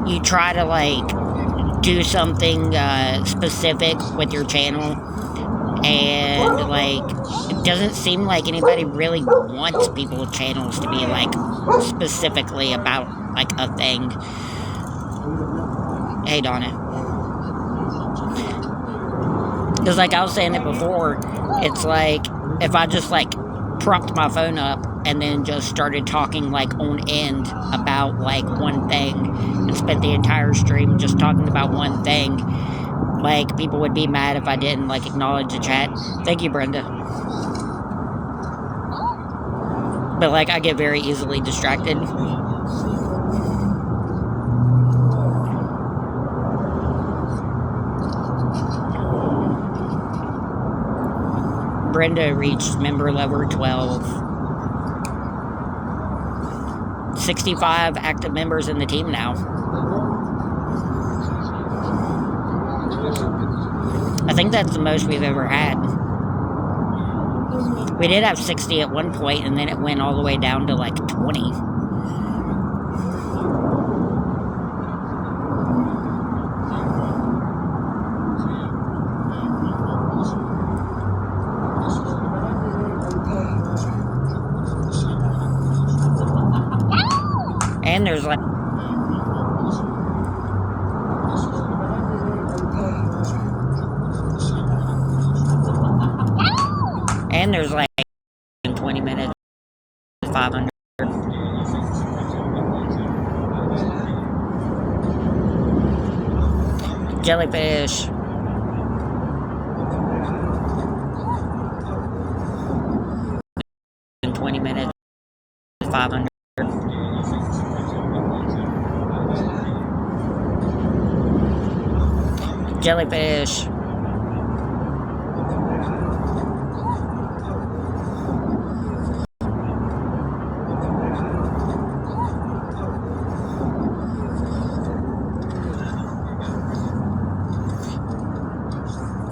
you try to, like, do something specific with your channel, and, like, it doesn't seem like anybody really wants people's channels to be, like, specifically about, like, a thing. Hey, Donna. Because, like I was saying it before, it's like, if I just, like, propped my phone up and then just started talking, like, on end about, like, one thing, and spent the entire stream just talking about one thing, like, people would be mad if I didn't, like, acknowledge the chat. Thank you, Brenda. But, like, I get very easily distracted. Brenda reached member level 12. 65 active members in the team now. I think that's the most we've ever had. We did have 60 at one point, and then it went all the way down to like 20. And there's like... And there's like 20 minutes, 500. Jellyfish. In 20 minutes, 500. Jellyfish.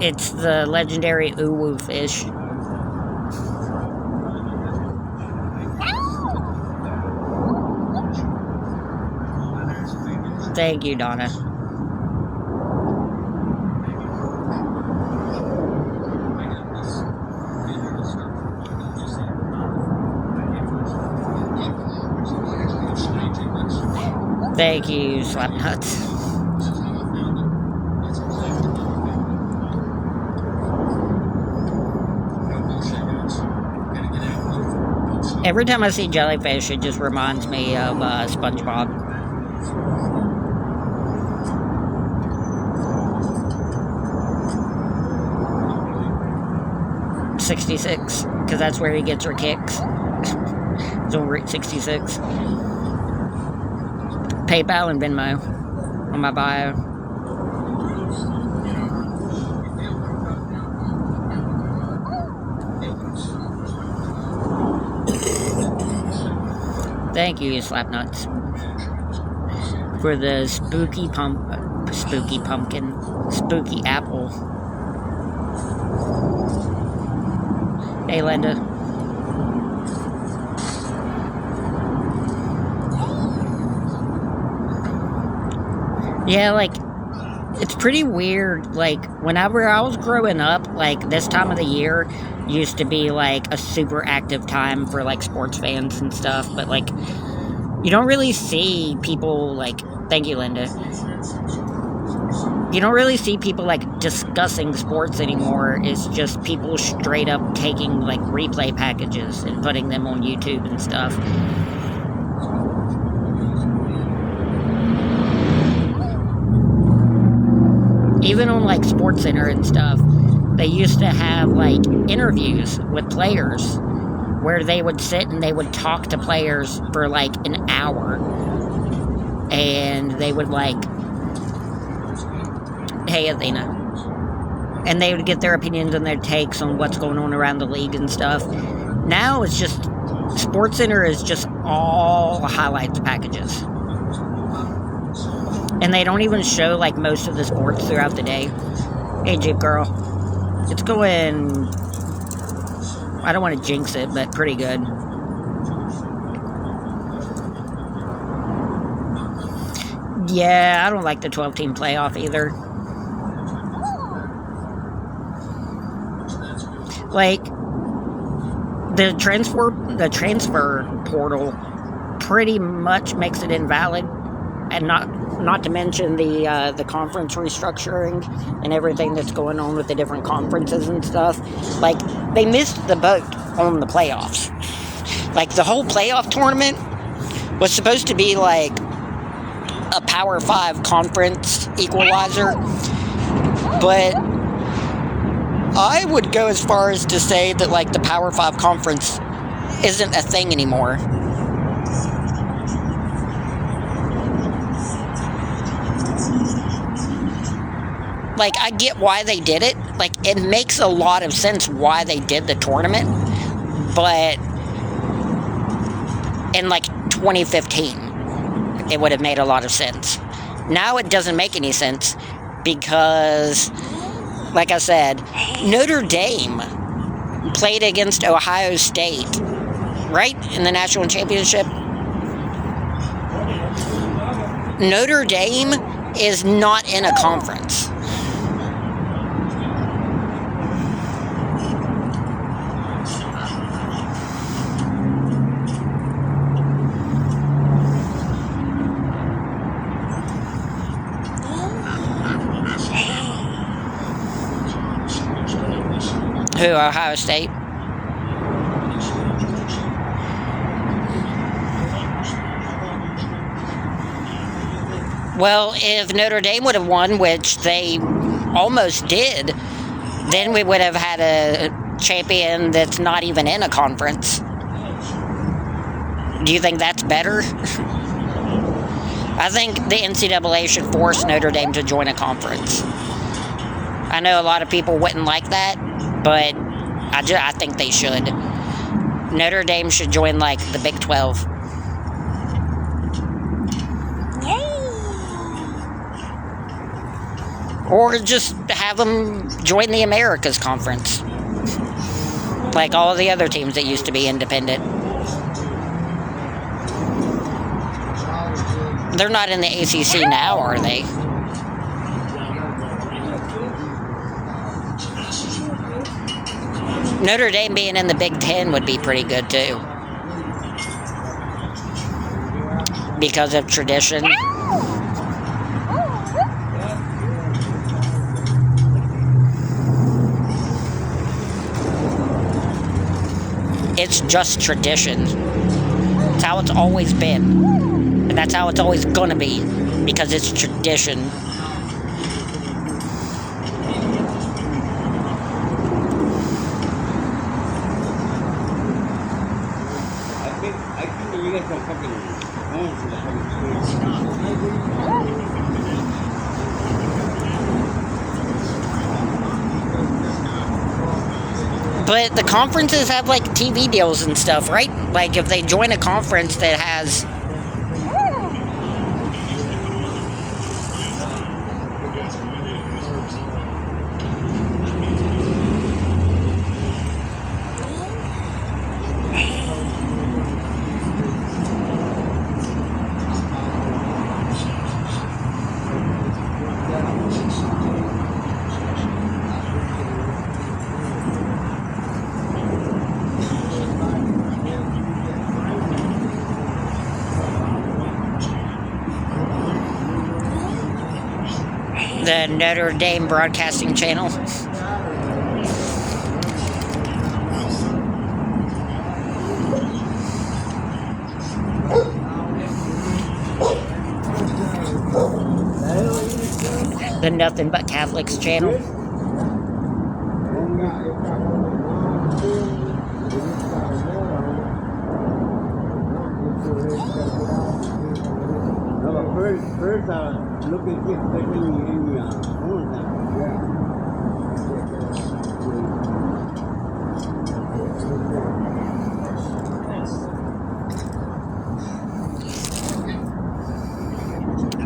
It's the legendary uwu fish. Thank you, Donna. Thank you, Slapnuts. Every time I see jellyfish, it just reminds me of SpongeBob. $66, because that's where he gets her kicks. It's over at 66. PayPal and Venmo on my bio. Thank you, Slapnuts, for the spooky apple. Hey, Linda. Yeah, like, it's pretty weird. Like, whenever I was growing up, like, this time of the year used to be, like, a super active time for, like, sports fans and stuff. But, like, you don't really see people, like, thank you, Linda. You don't really see people, like, discussing sports anymore. It's just people straight up taking, like, replay packages and putting them on YouTube and stuff. Even on, like, SportsCenter and stuff, they used to have, like, interviews with players where they would sit and they would talk to players for, like, an hour. And they would, like, hey, Athena. And they would get their opinions and their takes on what's going on around the league and stuff. Now it's just, SportsCenter is just all highlights packages. And they don't even show, like, most of the sports throughout the day. Hey, Jeep Girl. It's going... I don't want to jinx it, but pretty good. Yeah, I don't like the 12-team playoff either. Like, the transfer portal pretty much makes it invalid, and not to mention the conference restructuring and everything that's going on with the different conferences and stuff. Like, they missed the boat on the playoffs. Like, the whole playoff tournament was supposed to be like a Power 5 conference equalizer, but I would go as far as to say that, like, the Power 5 conference isn't a thing anymore. Like, I get why they did it. Like, it makes a lot of sense why they did the tournament, but in, like, 2015, it would have made a lot of sense. Now it doesn't make any sense because, like I said, Notre Dame played against Ohio State, right, in the national championship. Notre Dame is not in a conference. Who, Ohio State? Well, if Notre Dame would have won, which they almost did, then we would have had a champion that's not even in a conference. Do you think that's better? I think the NCAA should force Notre Dame to join a conference. I know a lot of people wouldn't like that, but I think they should. Notre Dame should join, like, the Big 12. Or just have them join the Americas Conference. Like all the other teams that used to be independent. They're not in the ACC now, are they? Notre Dame being in the Big Ten would be pretty good, too. Because of tradition. It's just tradition. It's how it's always been. And that's how it's always gonna be. Because it's tradition. I think you guys are fucking going to the But the conferences have, like, TV deals and stuff, right? Like, if they join a conference that has... the Notre Dame Broadcasting Channel. The Nothing But Catholics Channel. First, look at this,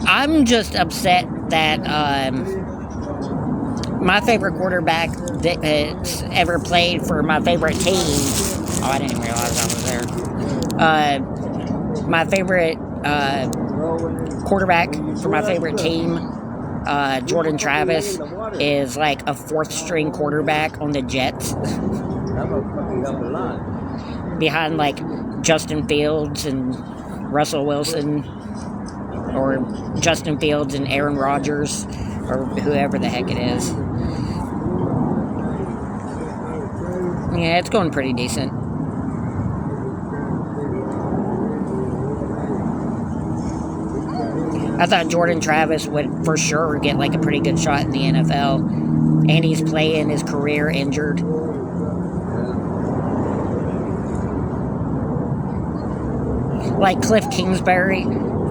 I'm just upset that my favorite quarterback that's ever played for my favorite team. Oh, I didn't realize I was there. My favorite quarterback for my favorite team, Jordan Travis, is like a 4th string quarterback on the Jets. Behind like Justin Fields and Russell Wilson, or Justin Fields and Aaron Rodgers, or whoever the heck it is. Yeah, it's going pretty decent. I thought Jordan Travis would for sure get like a pretty good shot in the NFL, and he's playing his career injured. Like Cliff Kingsbury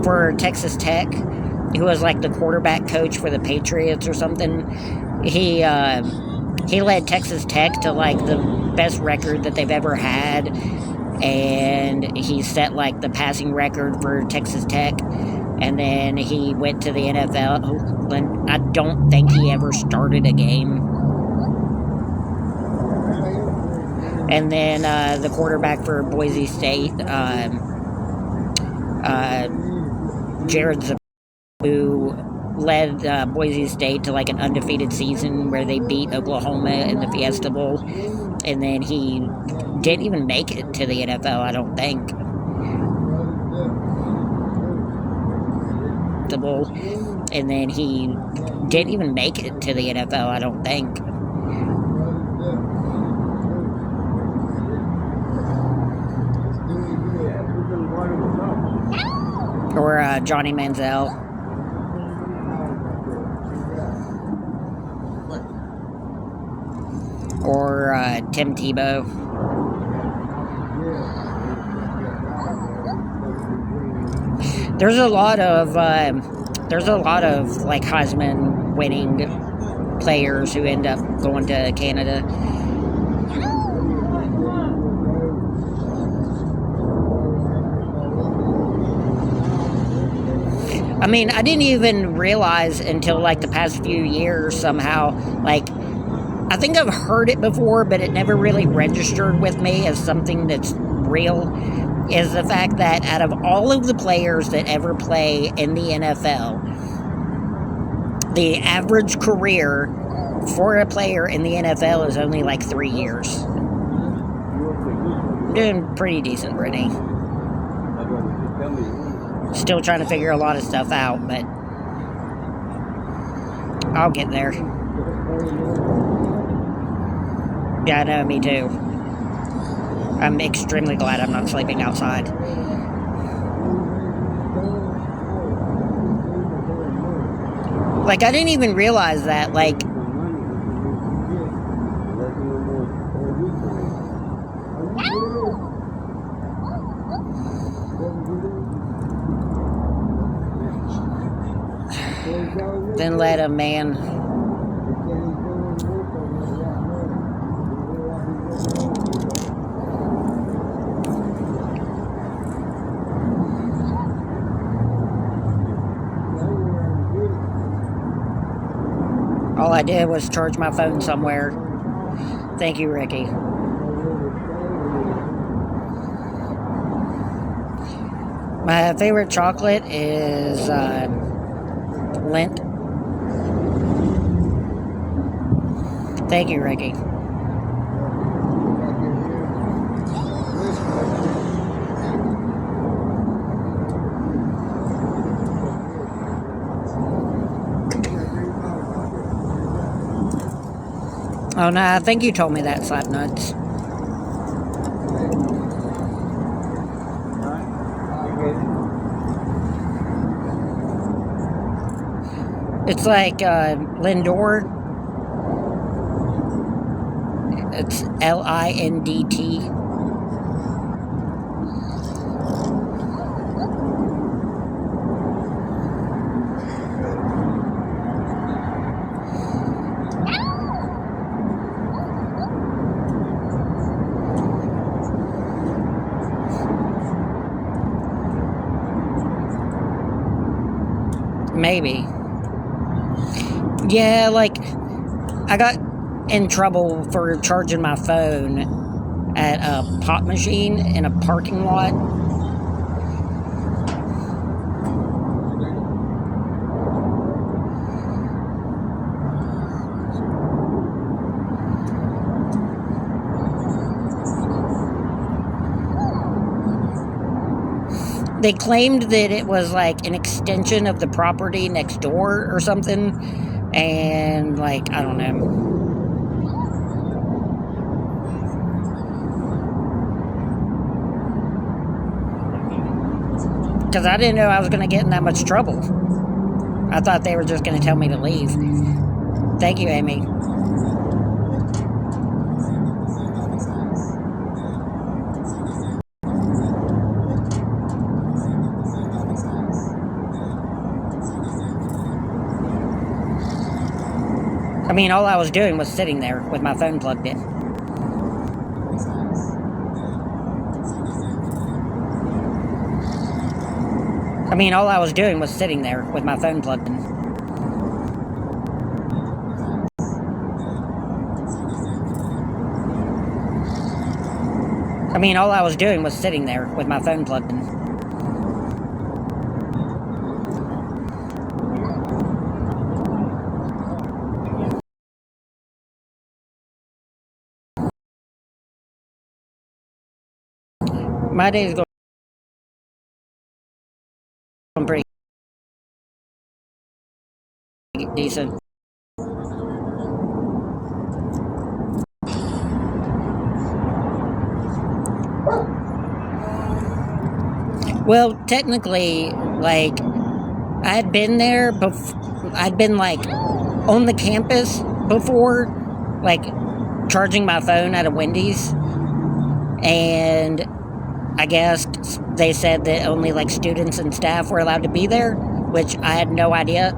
for Texas Tech, who was like the quarterback coach for the Patriots or something. He led Texas Tech to like the best record that they've ever had, and he set like the passing record for Texas Tech. And then he went to the NFL, and I don't think he ever started a game. And then the quarterback for Boise State, Jared Zabou, who led Boise State to like an undefeated season where they beat Oklahoma in the Fiesta Bowl. And then he didn't even make it to the NFL, I don't think. Bowl, and then he didn't even make it to the NFL, I don't think. Or Johnny Manziel. Or Tim Tebow. There's a lot of like Heisman winning players who end up going to Canada. I mean, I didn't even realize until like the past few years somehow, like, I think I've heard it before, but it never really registered with me as something that's real, is the fact that out of all of the players that ever play in the NFL, the average career for a player in the NFL is only like 3 years. Doing pretty decent, Brittany. Still trying to figure a lot of stuff out, but I'll get there. Yeah, I know, me too. I'm extremely glad I'm not sleeping outside. Like, I didn't even realize that, like, then let a man all I did was charge my phone somewhere. Thank you, Ricky. My favorite chocolate is Lindt. Thank you, Ricky. Oh, no, I think you told me that, Slapnuts. It's like Lindor. It's Lindt. Maybe. Yeah, like, I got in trouble for charging my phone at a pop machine in a parking lot. they claimed that it was like an extension of the property next door or something, and like, I don't know. Because I didn't know I was going to get in that much trouble. I thought they were just going to tell me to leave. Thank you, Amy. I mean, all I was doing was sitting there with my phone plugged in. I mean, all I was doing was sitting there with my phone plugged in. I mean, all I was doing was sitting there with my phone plugged in. My day's going pretty decent. Well, technically, like, I had been there I'd been, like, on the campus before, like, charging my phone at a Wendy's, and I guess they said that only, like, students and staff were allowed to be there, which I had no idea.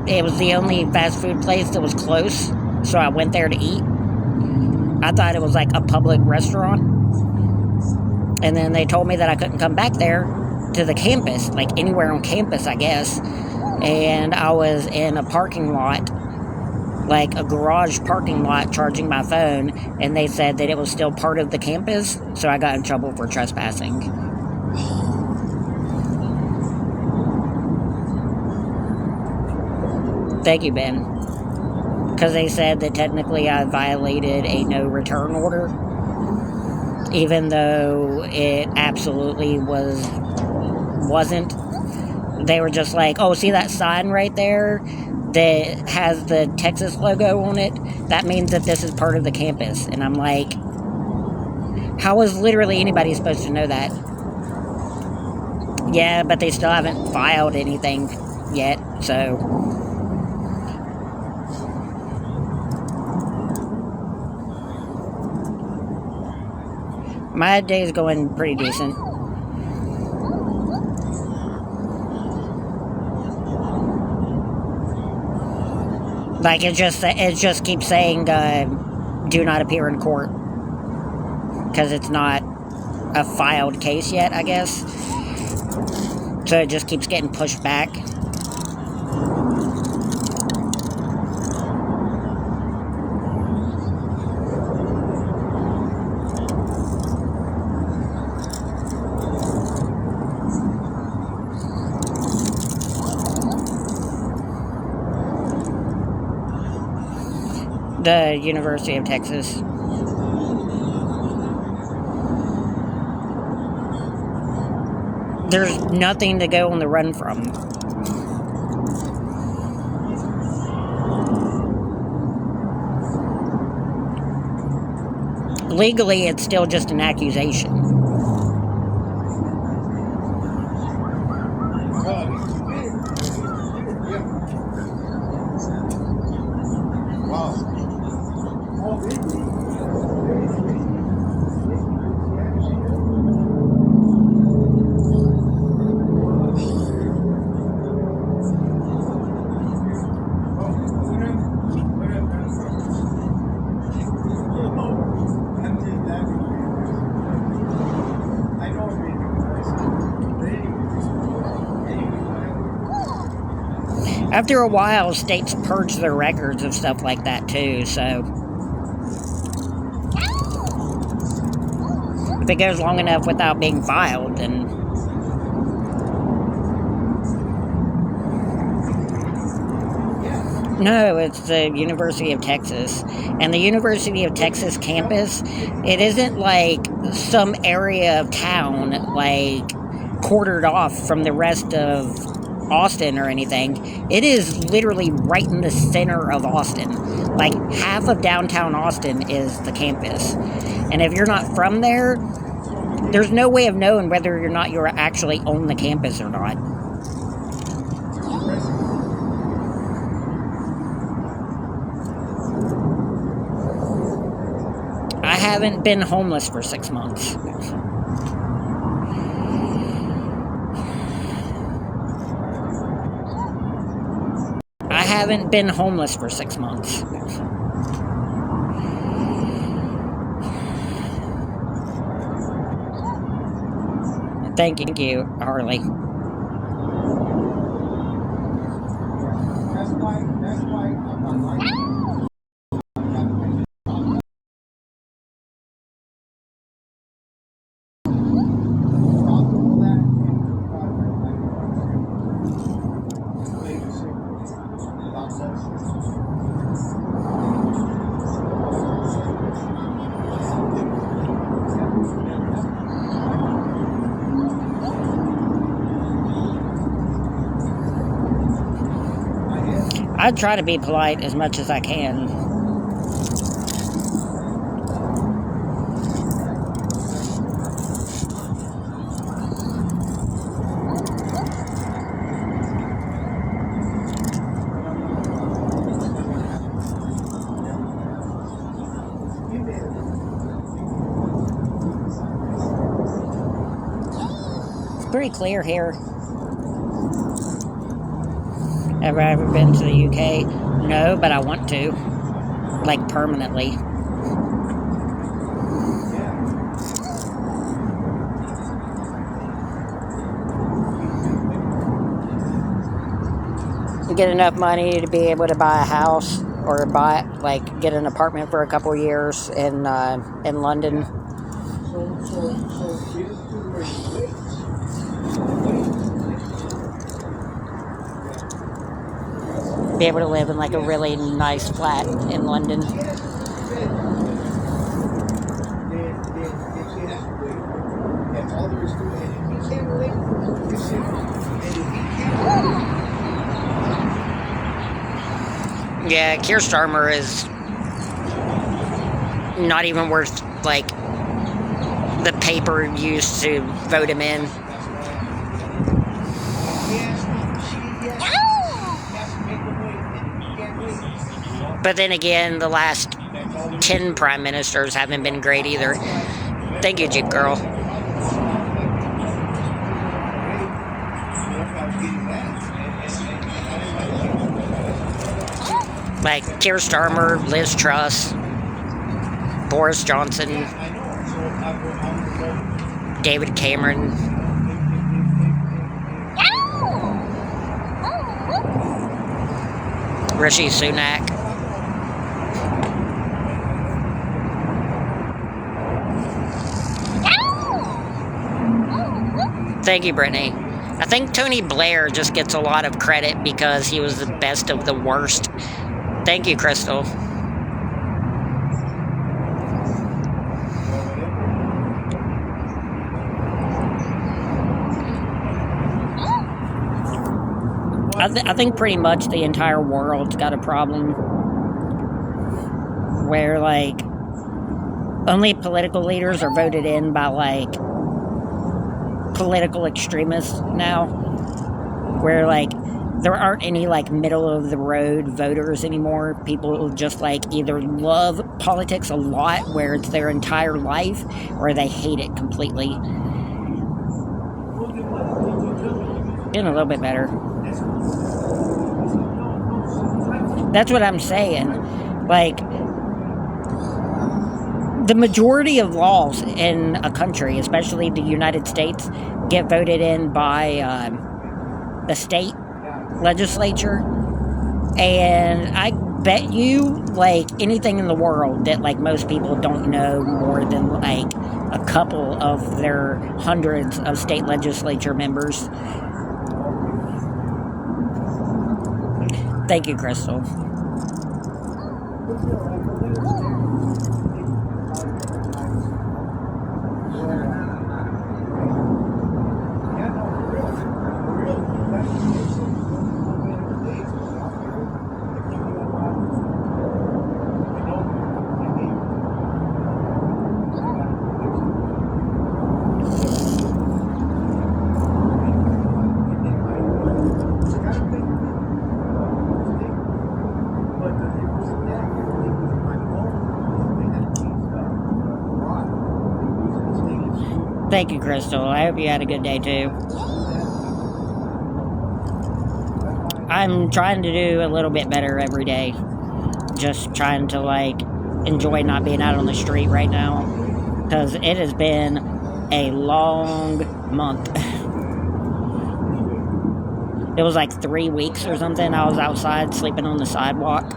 It was the only fast food place that was close, so I went there to eat. I thought it was, like, a public restaurant. And then they told me that I couldn't come back there to the campus, like anywhere on campus, I guess. And I was in a parking lot, like a garage parking lot, charging my phone, and they said that it was still part of the campus, so I got in trouble for trespassing. Thank you, Ben. Because they said that technically I violated a no return order, even though it absolutely wasn't. They were just like, oh, see that sign right there that has the Texas logo on it? That means that this is part of the campus. And I'm like, how is literally anybody supposed to know that? Yeah, but they still haven't filed anything yet, so... My day's going pretty decent. Like, it just keeps saying, do not appear in court. Because it's not a filed case yet, I guess. So it just keeps getting pushed back. The University of Texas. There's nothing to go on the run from. Legally, it's still just an accusation. After a while, states purge their records of stuff like that too, so if it goes long enough without being filed, then no, it's the University of Texas. And the University of Texas campus, it isn't like some area of town, like quartered off from the rest of Austin or anything. It is literally right in the center of Austin. Like, half of downtown Austin is the campus. And if you're not from there, there's no way of knowing whether or not you're actually on the campus or not. I haven't been homeless for 6 months. I haven't been homeless for 6 months. Thank you, Harley. I try to be polite as much as I can. It's pretty clear here. Have I ever been to the UK? No, but I want to. Like, permanently. You get enough money to be able to buy a house or get an apartment for a couple of years in London. Be able to live in like a really nice flat in London. Yeah, Keir Starmer is not even worth like the paper used to vote him in. But then again, the last 10 prime ministers haven't been great either. Thank you, Jig Girl. Like Keir Starmer, Liz Truss, Boris Johnson, David Cameron. Rishi Sunak. Thank you, Brittany. I think Tony Blair just gets a lot of credit because he was the best of the worst. Thank you, Crystal. I think pretty much the entire world's got a problem where, like, only political leaders are voted in by, like, political extremists now, where like there aren't any like middle of the road voters anymore. People just like either love politics a lot where it's their entire life, or they hate it completely. Getting a little bit better. That's what I'm saying. Like, the majority of laws in a country, especially the United States, get voted in by the state legislature. And I bet you, like, anything in the world that, like, most people don't know more than, like, a couple of their hundreds of state legislature members. Thank you, Crystal. Thank you, Crystal. I hope you had a good day too. I'm trying to do a little bit better every day. Just trying to like enjoy not being out on the street right now, because it has been a long month. It was like 3 weeks or something. I was outside sleeping on the sidewalk.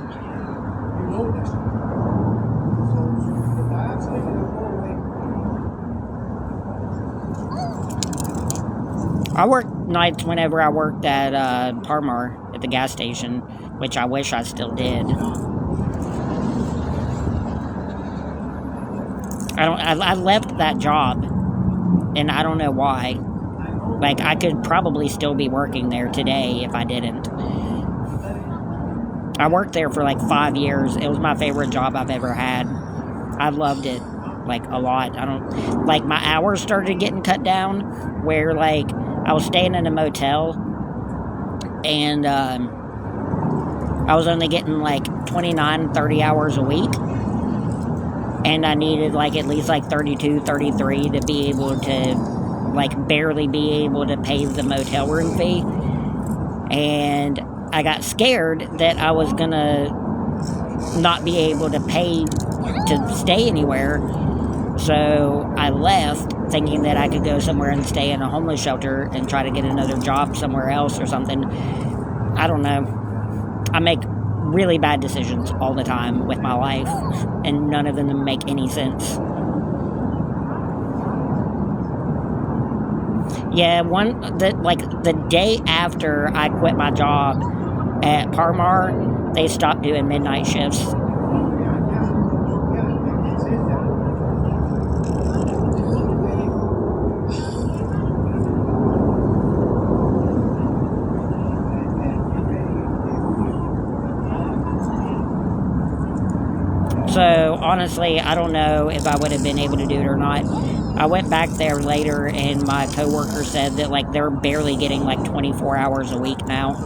I worked nights whenever I worked at Parmar at the gas station, which I wish I still did. I left that job, and I don't know why. Like, I could probably still be working there today if I didn't. I worked there for like 5 years. It was my favorite job I've ever had. I loved it, like, a lot. Like, my hours started getting cut down, where, like, I was staying in a motel, and I was only getting, like, 29, 30 hours a week. And I needed, like, at least, like, 32, 33 to be able to, like, barely be able to pay the motel room fee. And I got scared that I was gonna not be able to pay to stay anywhere. So I left thinking that I could go somewhere and stay in a homeless shelter and try to get another job somewhere else or something. I don't know. I make really bad decisions all the time with my life, and none of them make any sense. Yeah, the day after I quit my job at Parmar, they stopped doing midnight shifts. So, honestly, I don't know if I would have been able to do it or not. I went back there later, and my coworker said that, like, they're barely getting, like, 24 hours a week now.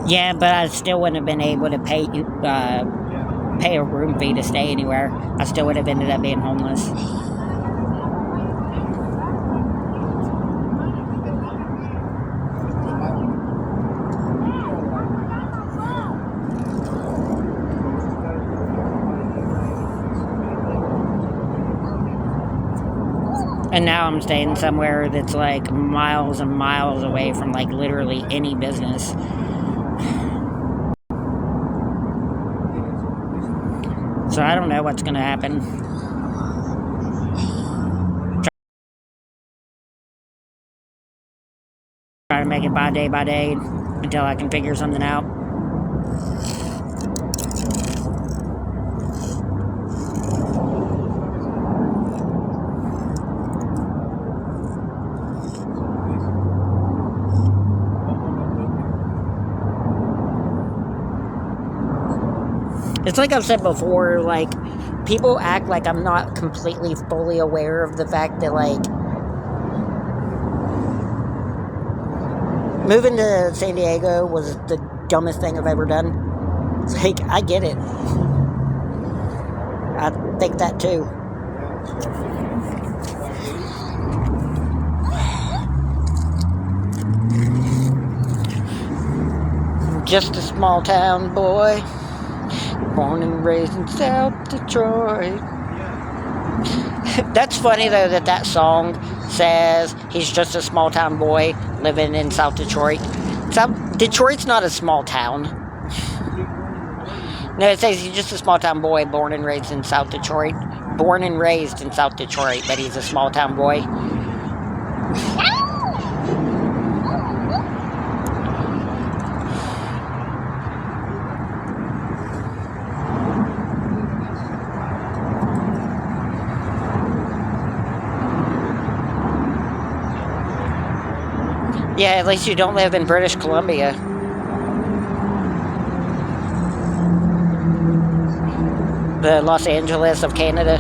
Yeah, but I still wouldn't have been able to pay a room fee to stay anywhere. I still would have ended up being homeless. And now I'm staying somewhere that's like miles and miles away from like literally any business. So I don't know what's going to happen. Try to make it by day until I can figure something out. It's like I've said before, like, people act like I'm not completely fully aware of the fact that, like, moving to San Diego was the dumbest thing I've ever done. It's like, I get it. I think that too. Just a small town boy, born and raised in South Detroit. That's funny though that song says he's just a small town boy living in South Detroit. Detroit's not a small town. No, it says he's just a small town boy born and raised in South Detroit. Born and raised in South Detroit, but he's a small town boy. Yeah, at least you don't live in British Columbia. The Los Angeles of Canada.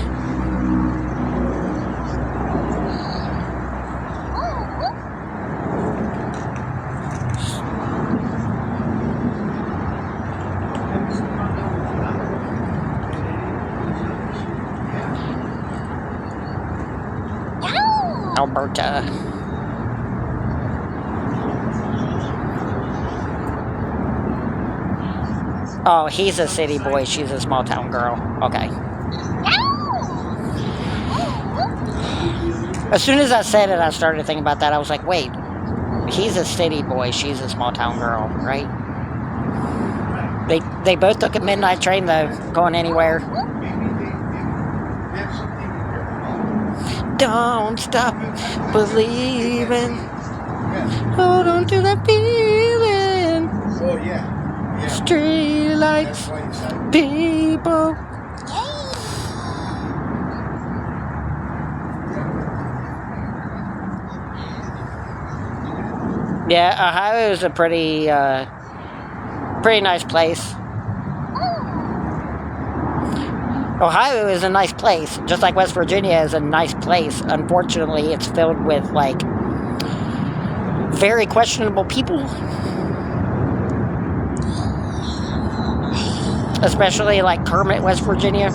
Alberta. Oh, he's a city boy. She's a small town girl. Okay. As soon as I said it, I started thinking about that. I was like, wait, he's a city boy. She's a small town girl, right? They both took a midnight train, though, going anywhere. Don't stop believing. Hold on to that feeling. Oh, yeah. Street lights, people. Yeah, Ohio is a pretty nice place. Ohio is a nice place, just like West Virginia is a nice place. Unfortunately, it's filled with, like, very questionable people. Especially, like, Kermit, West Virginia.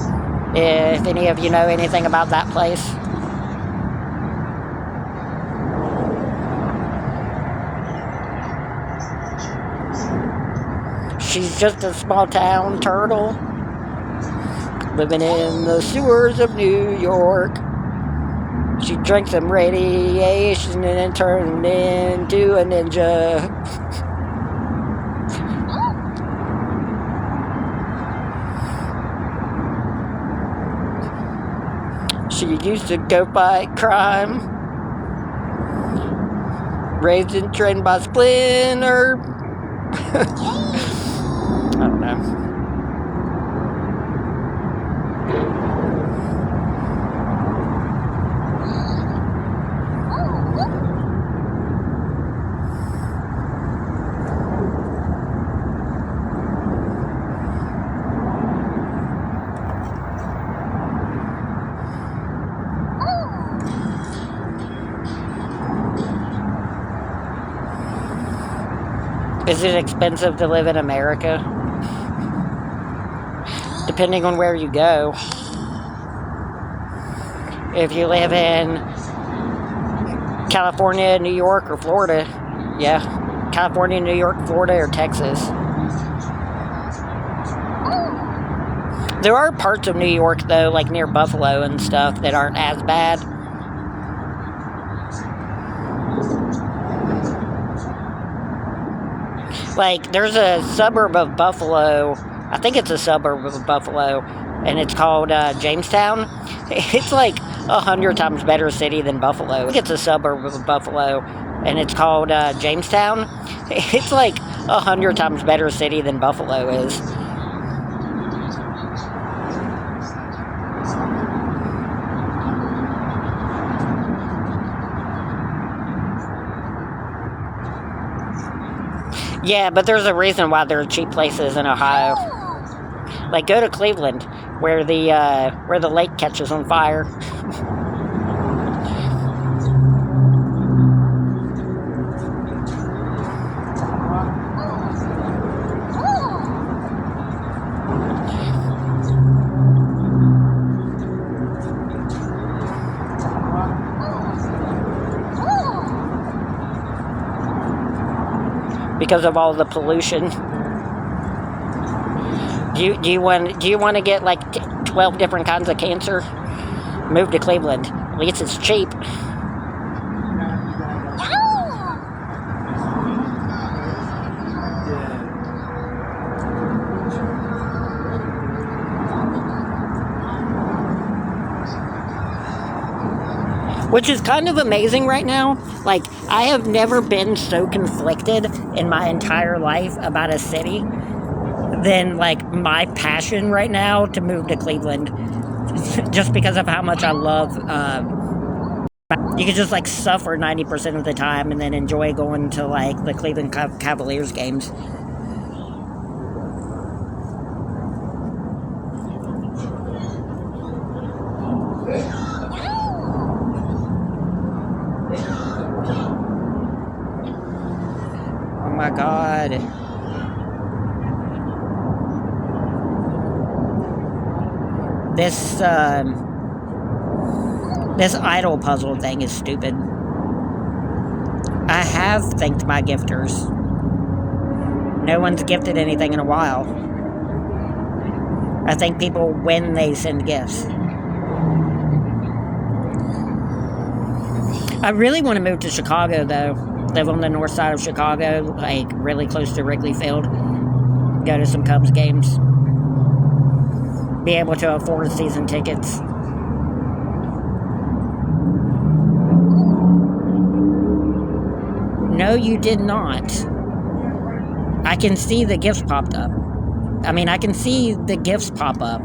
If any of you know anything about that place. She's just a small town turtle living in the sewers of New York. She drank some radiation and then turned into a ninja. She used to go fight crime, raised and trained by Splinter. I don't know. Is it expensive to live in America? Depending on where you go. If you live in California, New York, or Florida, yeah. California, New York, Florida, or Texas. There are parts of New York, though, like near Buffalo and stuff, that aren't as bad. Like, there's a suburb of Buffalo, I think it's a suburb of Buffalo, and it's called Jamestown. It's like 100 times better city than Buffalo. I think it's a suburb of Buffalo, and it's called Jamestown. It's like 100 times better city than Buffalo is. Yeah, but there's a reason why there are cheap places in Ohio. Like, go to Cleveland, where the lake catches on fire. Because of all the pollution. Do you want to get like 12 different kinds of cancer? Move to Cleveland. At least it's cheap. Which is kind of amazing right now. Like, I have never been so conflicted in my entire life about a city than, like, my passion right now to move to Cleveland. Just because of how much I love You could just like suffer 90% of the time and then enjoy going to like the Cleveland Cavaliers games. Oh my god. This idol puzzle thing is stupid. I have thanked my gifters. No one's gifted anything in a while. I thank people when they send gifts. I really want to move to Chicago, though. Live on the north side of Chicago, like really close to Wrigley Field. Go to some Cubs games. Be able to afford season tickets. No, you did not. I can see the gifts popped up. I mean, I can see the gifts pop up.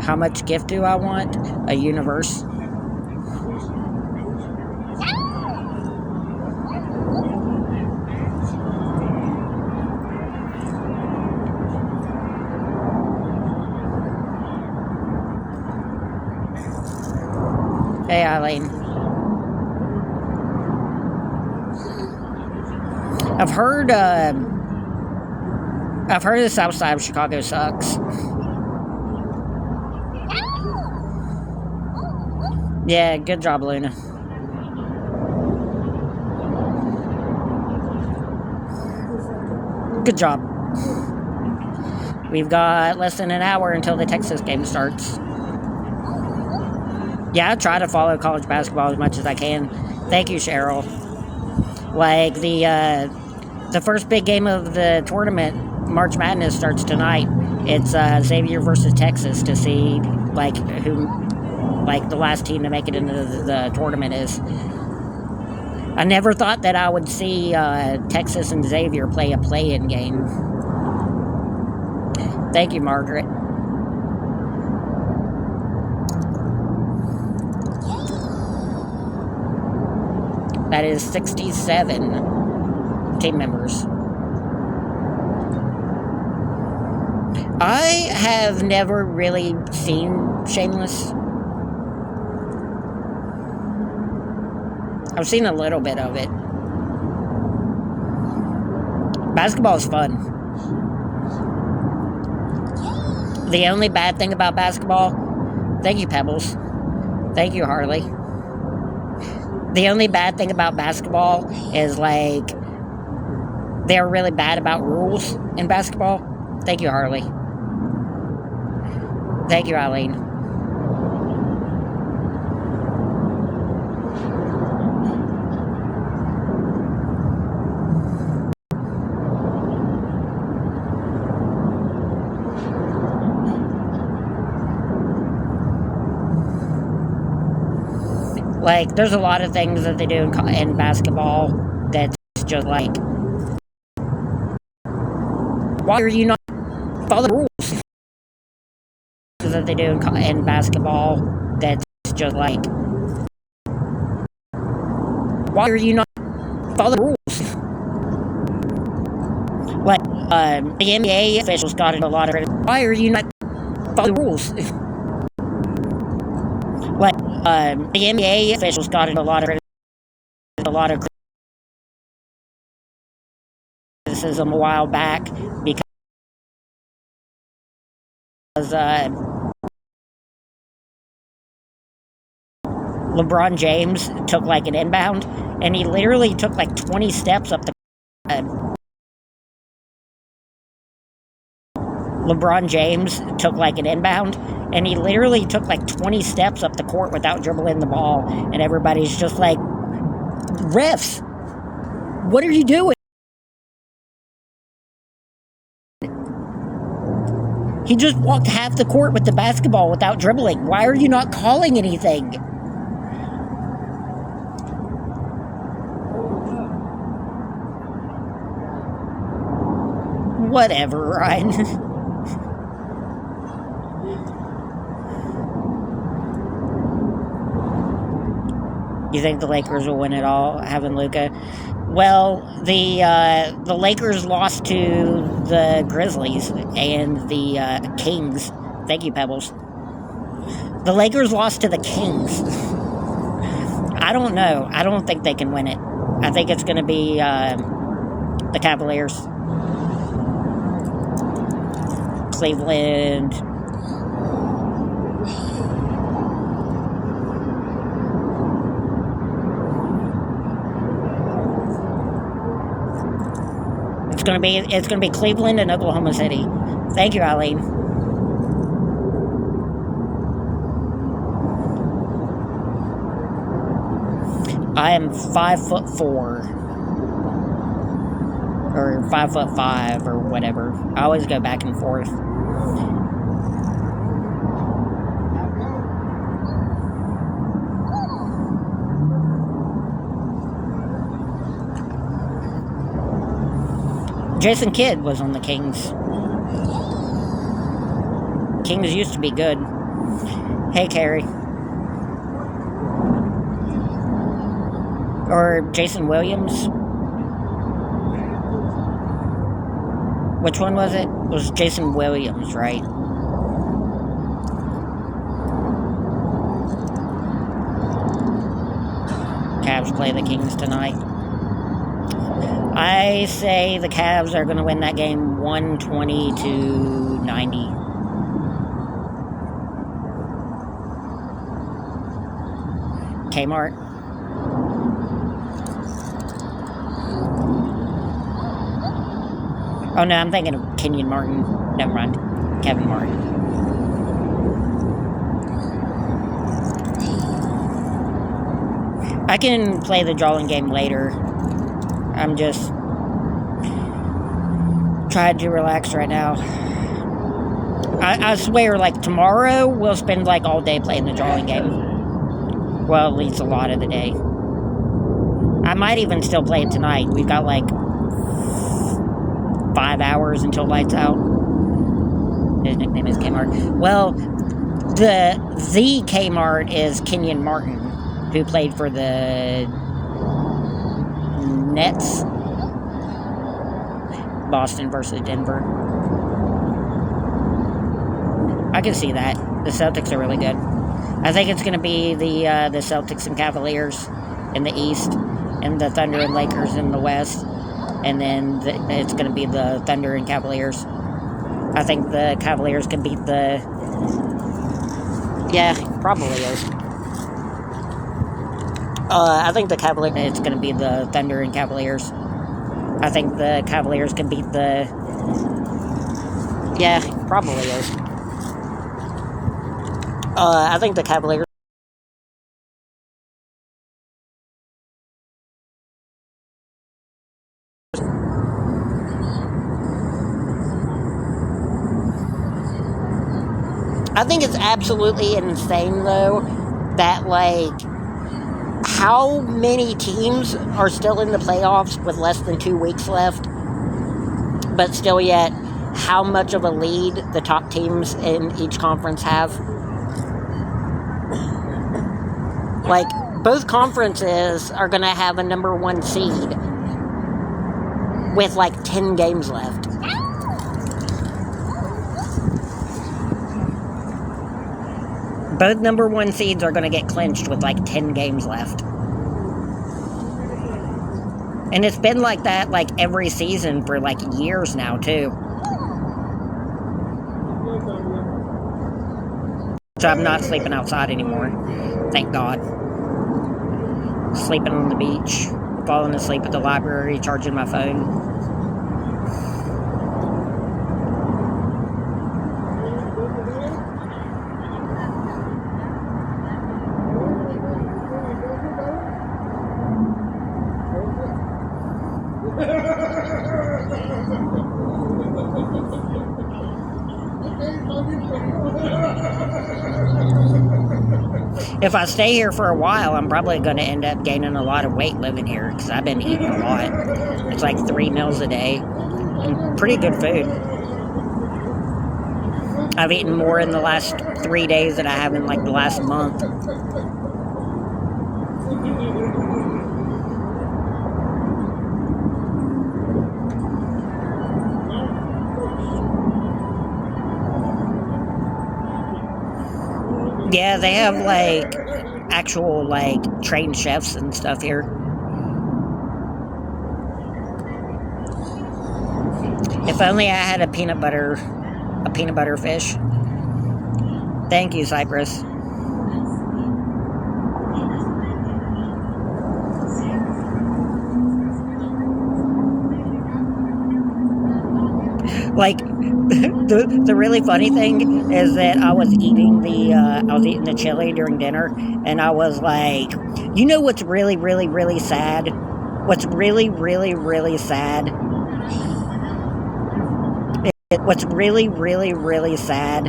How much gift do I want? A universe. Hey, Eileen. I've heard the south side of Chicago sucks. Yeah, good job, Luna. Good job. We've got less than an hour until the Texas game starts. Yeah, I try to follow college basketball as much as I can. Thank you, Cheryl. Like, the first big game of the tournament, March Madness, starts tonight. It's Xavier versus Texas to see, like, who, like, the last team to make it into the tournament is. I never thought that I would see Texas and Xavier play a play-in game. Thank you, Margaret. That is 67 team members. I have never really seen Shameless. I've seen a little bit of it. Basketball is fun. The only bad thing about basketball, thank you, Pebbles. Thank you, Harley. The only bad thing about basketball is, like, they're really bad about rules in basketball. Thank you, Harley. Thank you, Eileen. Like, there's a lot of things that they do in basketball that's just like, why are you not following the rules? That they do in basketball that's just like, why are you not following the rules? Like, the NBA officials got in a lot of credit. Why are you not following the rules? Like, the NBA officials got in a lot of criticism a while back because LeBron James took like an inbound and he literally took like 20 steps up the LeBron James took like an inbound and he literally took like 20 steps up the court without dribbling the ball, and everybody's just like, refs, what are you doing? He just walked half the court with the basketball without dribbling. Why are you not calling anything? Whatever, Ryan. You think the Lakers will win it all, having Luka? Well, the Lakers lost to the Grizzlies and the Kings. Thank you, Pebbles. The Lakers lost to the Kings. I don't know. I don't think they can win it. I think it's going to be the Cavaliers. Cleveland. It's gonna be Cleveland and Oklahoma City. Thank you, Eileen. I am 5'4", or 5'5", or whatever. I always go back and forth. Jason Kidd was on the Kings. Kings used to be good. Hey, Carrie. Or Jason Williams. Which one was it? It was Jason Williams, right? Cavs play the Kings tonight. I say the Cavs are going to win that game 120 to 90. Kmart. Oh no, I'm thinking of Kenyon Martin. Never mind. Kevin Martin. I can play the drawing game later. I'm just trying to relax right now. I swear, like, tomorrow we'll spend, like, all day playing the drawing game. Well, at least a lot of the day. I might even still play it tonight. We've got, like, 5 hours until lights out. His nickname is Kmart. Well, the Kmart is Kenyon Martin, who played for the Nets. Boston versus Denver. I can see that. The Celtics are really good. I think it's going to be the Celtics and Cavaliers in the East, and the Thunder and Lakers in the West, and then it's going to be the Thunder and Cavaliers. I think the Cavaliers can beat the... Yeah, probably is. I think the Cavaliers... It's going to be the Thunder and Cavaliers. I think the Cavaliers can beat the... Yeah, probably is. I think the Cavaliers... I think it's absolutely insane, though, that, like, how many teams are still in the playoffs with less than 2 weeks left, but still yet, how much of a lead the top teams in each conference have. Like, both conferences are going to have a number 1 seed with, like, 10 games left. Both number 1 seeds are going to get clinched with, like, 10 games left. And it's been like that, like, every season for, like, years now, too. So I'm not sleeping outside anymore. Thank God. Sleeping on the beach. Falling asleep at the library, charging my phone. If I stay here for a while, I'm probably going to end up gaining a lot of weight living here, because I've been eating a lot. It's like 3 meals a day, and pretty good food. I've eaten more in the last 3 days than I have in, like, the last month. Yeah, they have like actual like trained chefs and stuff here. If only I had a peanut butter fish. Thank you, Cypress. Like the really funny thing is that I was eating the chili during dinner, and I was like, you know what's really really really sad? What's really really really sad? What's really really really sad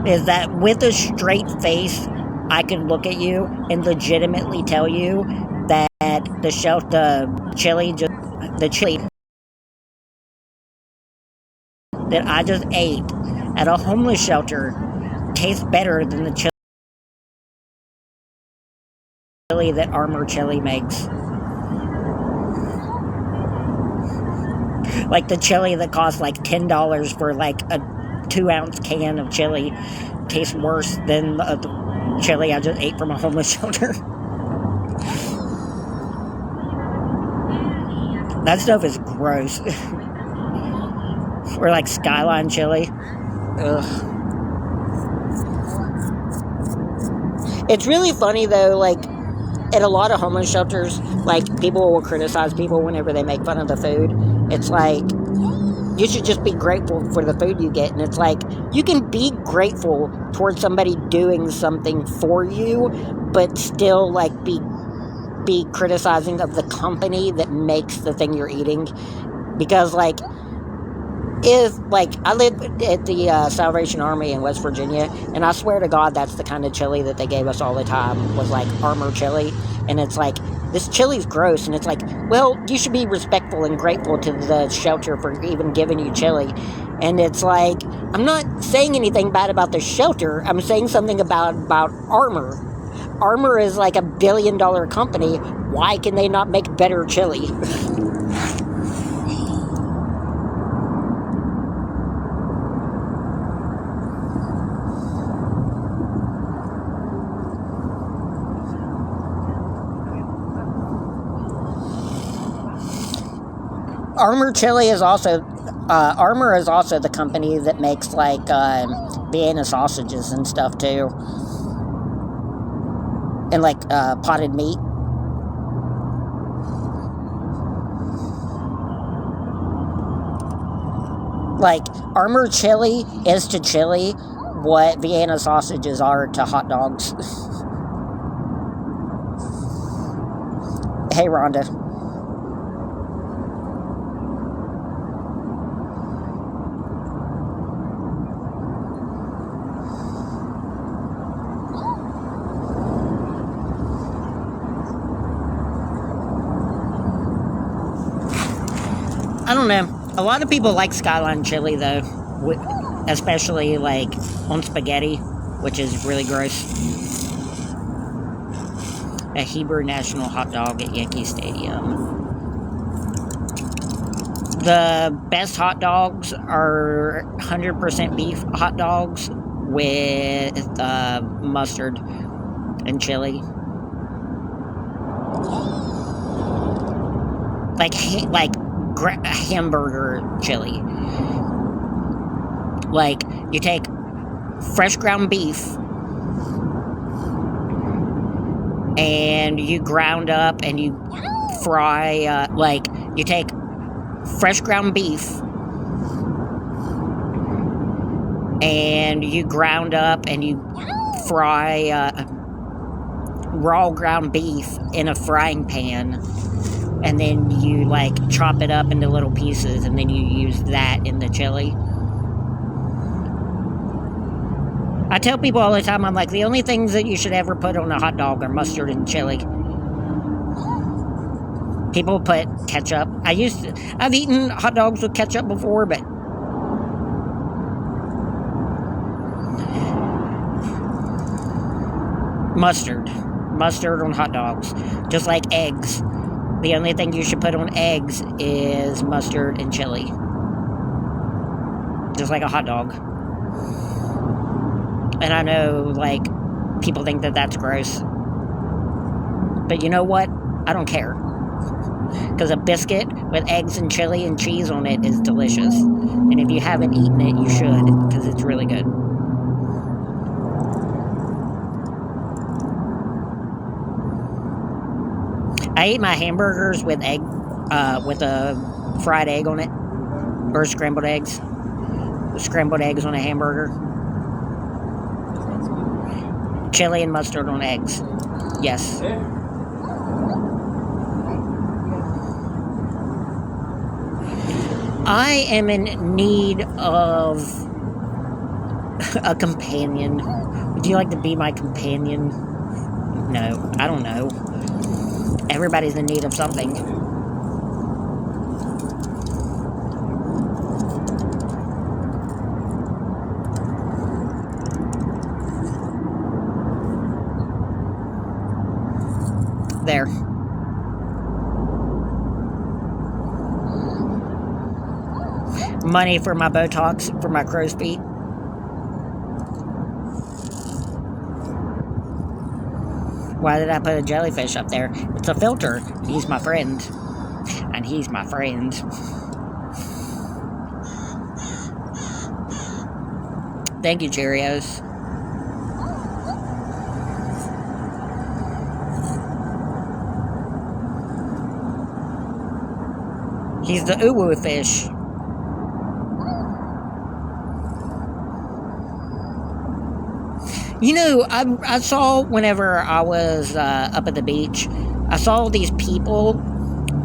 is that with a straight face, I can look at you and legitimately tell you that the chili that I just ate at a homeless shelter tastes better than the chili that Armor Chili makes. Like the chili that costs like $10 for like a 2-ounce can of chili tastes worse than the chili I just ate from a homeless shelter. That stuff is gross. Or like Skyline chili. Ugh. It's really funny though, like at a lot of homeless shelters, like people will criticize people whenever they make fun of the food. It's like, you should just be grateful for the food you get. And it's like, you can be grateful towards somebody doing something for you, but still like be criticizing of the company that makes the thing you're eating. Because like, if like I lived at the Salvation Army in West Virginia, and I swear to God, that's the kind of chili that they gave us all the time, was like Armor chili. And it's like, this chili's gross, and it's like, well, you should be respectful and grateful to the shelter for even giving you chili. And it's like, I'm not saying anything bad about the shelter. I'm saying something about Armor. Armor is like $1 billion company. Why can they not make better chili? Armor is also the company that makes like Vienna sausages and stuff too, and like potted meat. Like Armor chili is to chili what Vienna sausages are to hot dogs. Hey, Rhonda. I don't know. A lot of people like Skyline chili though, especially like on spaghetti, which is really gross. A Hebrew national hot dog at Yankee Stadium. The best hot dogs are 100% beef hot dogs with mustard and chili. Like hamburger chili. Like, you take fresh ground beef and you ground up and you fry, you take fresh ground beef and you ground up and you fry raw ground beef in a frying pan, and then you like chop it up into little pieces, and then you use that in the chili. I tell people all the time, I'm like, the only things that you should ever put on a hot dog are mustard and chili. People put ketchup. I've eaten hot dogs with ketchup before, but Mustard. Mustard on hot dogs. Just like eggs. The only thing you should put on eggs is mustard and chili. Just like a hot dog. And I know, like, people think that that's gross. But you know what? I don't care. Because a biscuit with eggs and chili and cheese on it is delicious. And if you haven't eaten it, you should. Because it's really good. I eat my hamburgers with egg, with a fried egg on it. Or scrambled eggs. Scrambled eggs on a hamburger. Chili and mustard on eggs. Yes. I am in need of a companion. Would you like to be my companion? No, I don't know. Everybody's in need of something. There. Money for my Botox, for my crow's feet. Why did I put a jellyfish up there? It's a filter. He's my friend. And he's my friend. Thank you, Cheerios. He's the uwu fish. You know, I saw whenever I was up at the beach, I saw these people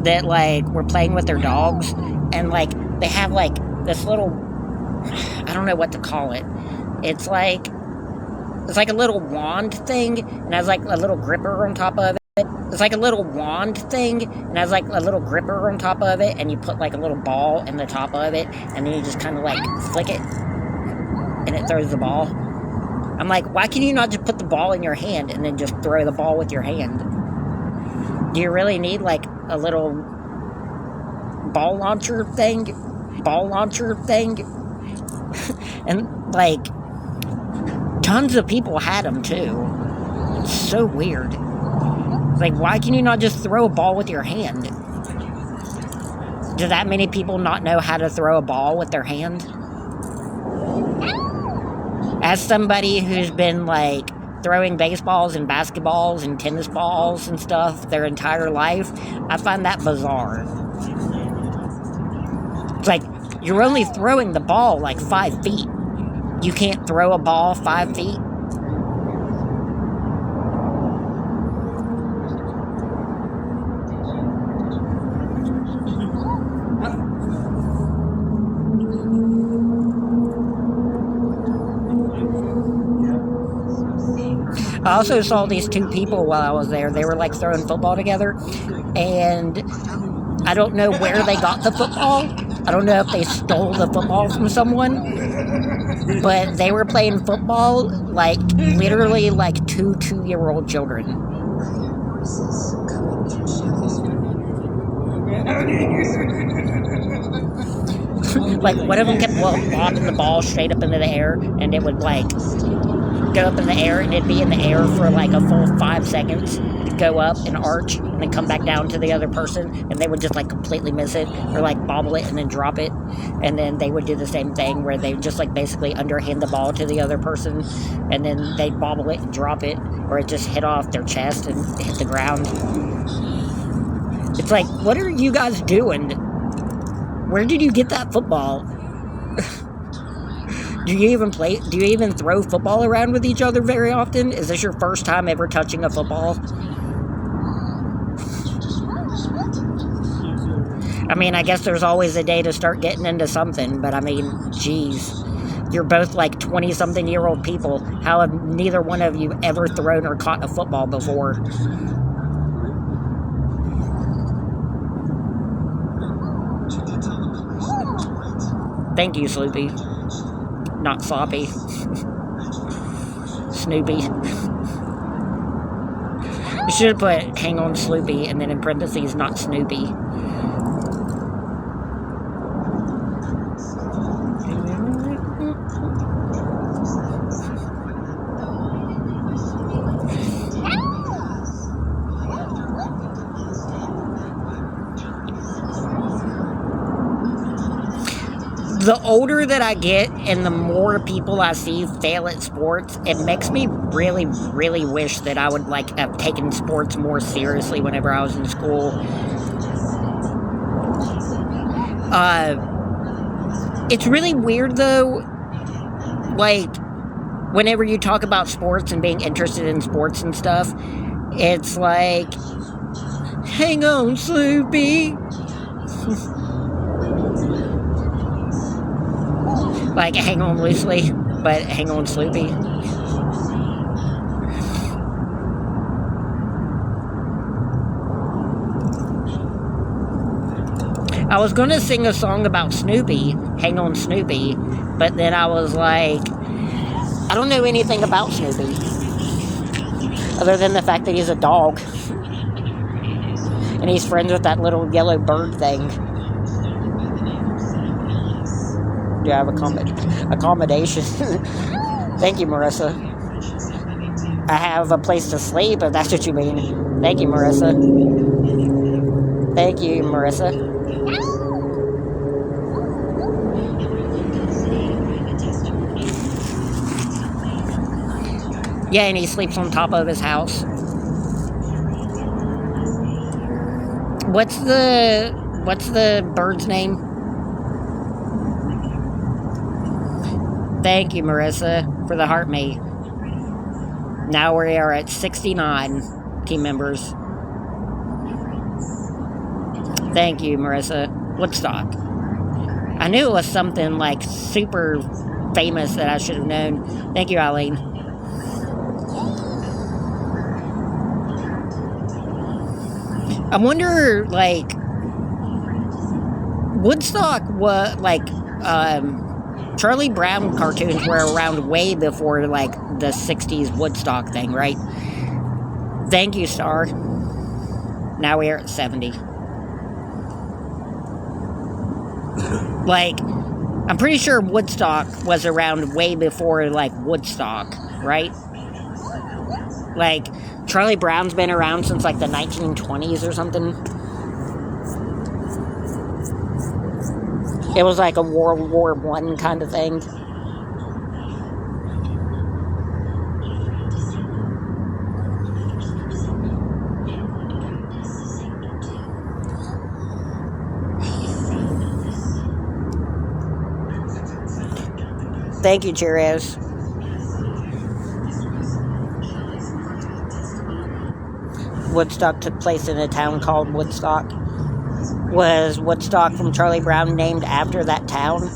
that, like, were playing with their dogs, and, like, they have, like, this little, I don't know what to call it. It's like a little wand thing, and has, like, a little gripper on top of it. It's like a little wand thing, and has, like, a little gripper on top of it, and you put, like, a little ball in the top of it, and then you just kind of, like, flick it, and it throws the ball. I'm like, why can you not just put the ball in your hand and then just throw the ball with your hand? Do you really need, like, a little ball launcher thing? Ball launcher thing? And, like, tons of people had them, too. It's so weird. Like, why can you not just throw a ball with your hand? Do that many people not know how to throw a ball with their hand? As somebody who's been, like, throwing baseballs and basketballs and tennis balls and stuff their entire life, I find that bizarre. It's like, you're only throwing the ball, like, 5 feet. You can't throw a ball 5 feet? I also saw these two people while I was there. They were, like, throwing football together, and I don't know where they got the football. I don't know if they stole the football from someone, but they were playing football like, literally, like, two 2-year-old children. Like, one of them kept lobbing the ball straight up into the air, and it would, like, go up in the air, and it'd be in the air for, like, a full 5 seconds, to go up and arch, and then come back down to the other person, and they would just, like, completely miss it, or, like, bobble it and then drop it, and then they would do the same thing, where they just, like, basically underhand the ball to the other person, and then they'd bobble it and drop it, or it just hit off their chest and hit the ground. It's like, what are you guys doing? Where did you get that football? Do you even throw football around with each other very often? Is this your first time ever touching a football? I mean, I guess there's always a day to start getting into something, but I mean, geez. You're both like 20-something-year-old people. How have neither one of you ever thrown or caught a football before? Thank you, Sloopy. Not Sloppy. Snoopy. You should have put hang on Sloopy and then in parentheses not Snoopy. The older that I get and the more people I see fail at sports, it makes me really, really wish that I would like have taken sports more seriously whenever I was in school. It's really weird though, like, whenever you talk about sports and being interested in sports and stuff, it's like, hang on, Sloopy. Like, hang on loosely, but hang on Sloopy. I was gonna sing a song about Snoopy, hang on Snoopy, but then I was like, I don't know anything about Snoopy. Other than the fact that he's a dog. And he's friends with that little yellow bird thing. Do I have accommodation? Thank you, Marissa. I have a place to sleep, if that's what you mean. Thank you, Marissa. Thank you, Marissa. Yeah, and he sleeps on top of his house. What's the bird's name? Thank you, Marissa, for the heart me. Now we are at 69 team members. Thank you, Marissa. Woodstock. I knew it was something like super famous that I should have known. Thank you, Eileen. I wonder, like, Woodstock was like, Charlie Brown cartoons were around way before, like, the 60s Woodstock thing, right? Thank you, Star. Now we are at 70. Like, I'm pretty sure Woodstock was around way before, like, Woodstock, right? Like, Charlie Brown's been around since, like, the 1920s or something. It was like a World War I kind of thing. Thank you, Cheerios. Woodstock took place in a town called Woodstock. Was Woodstock from Charlie Brown named after that town?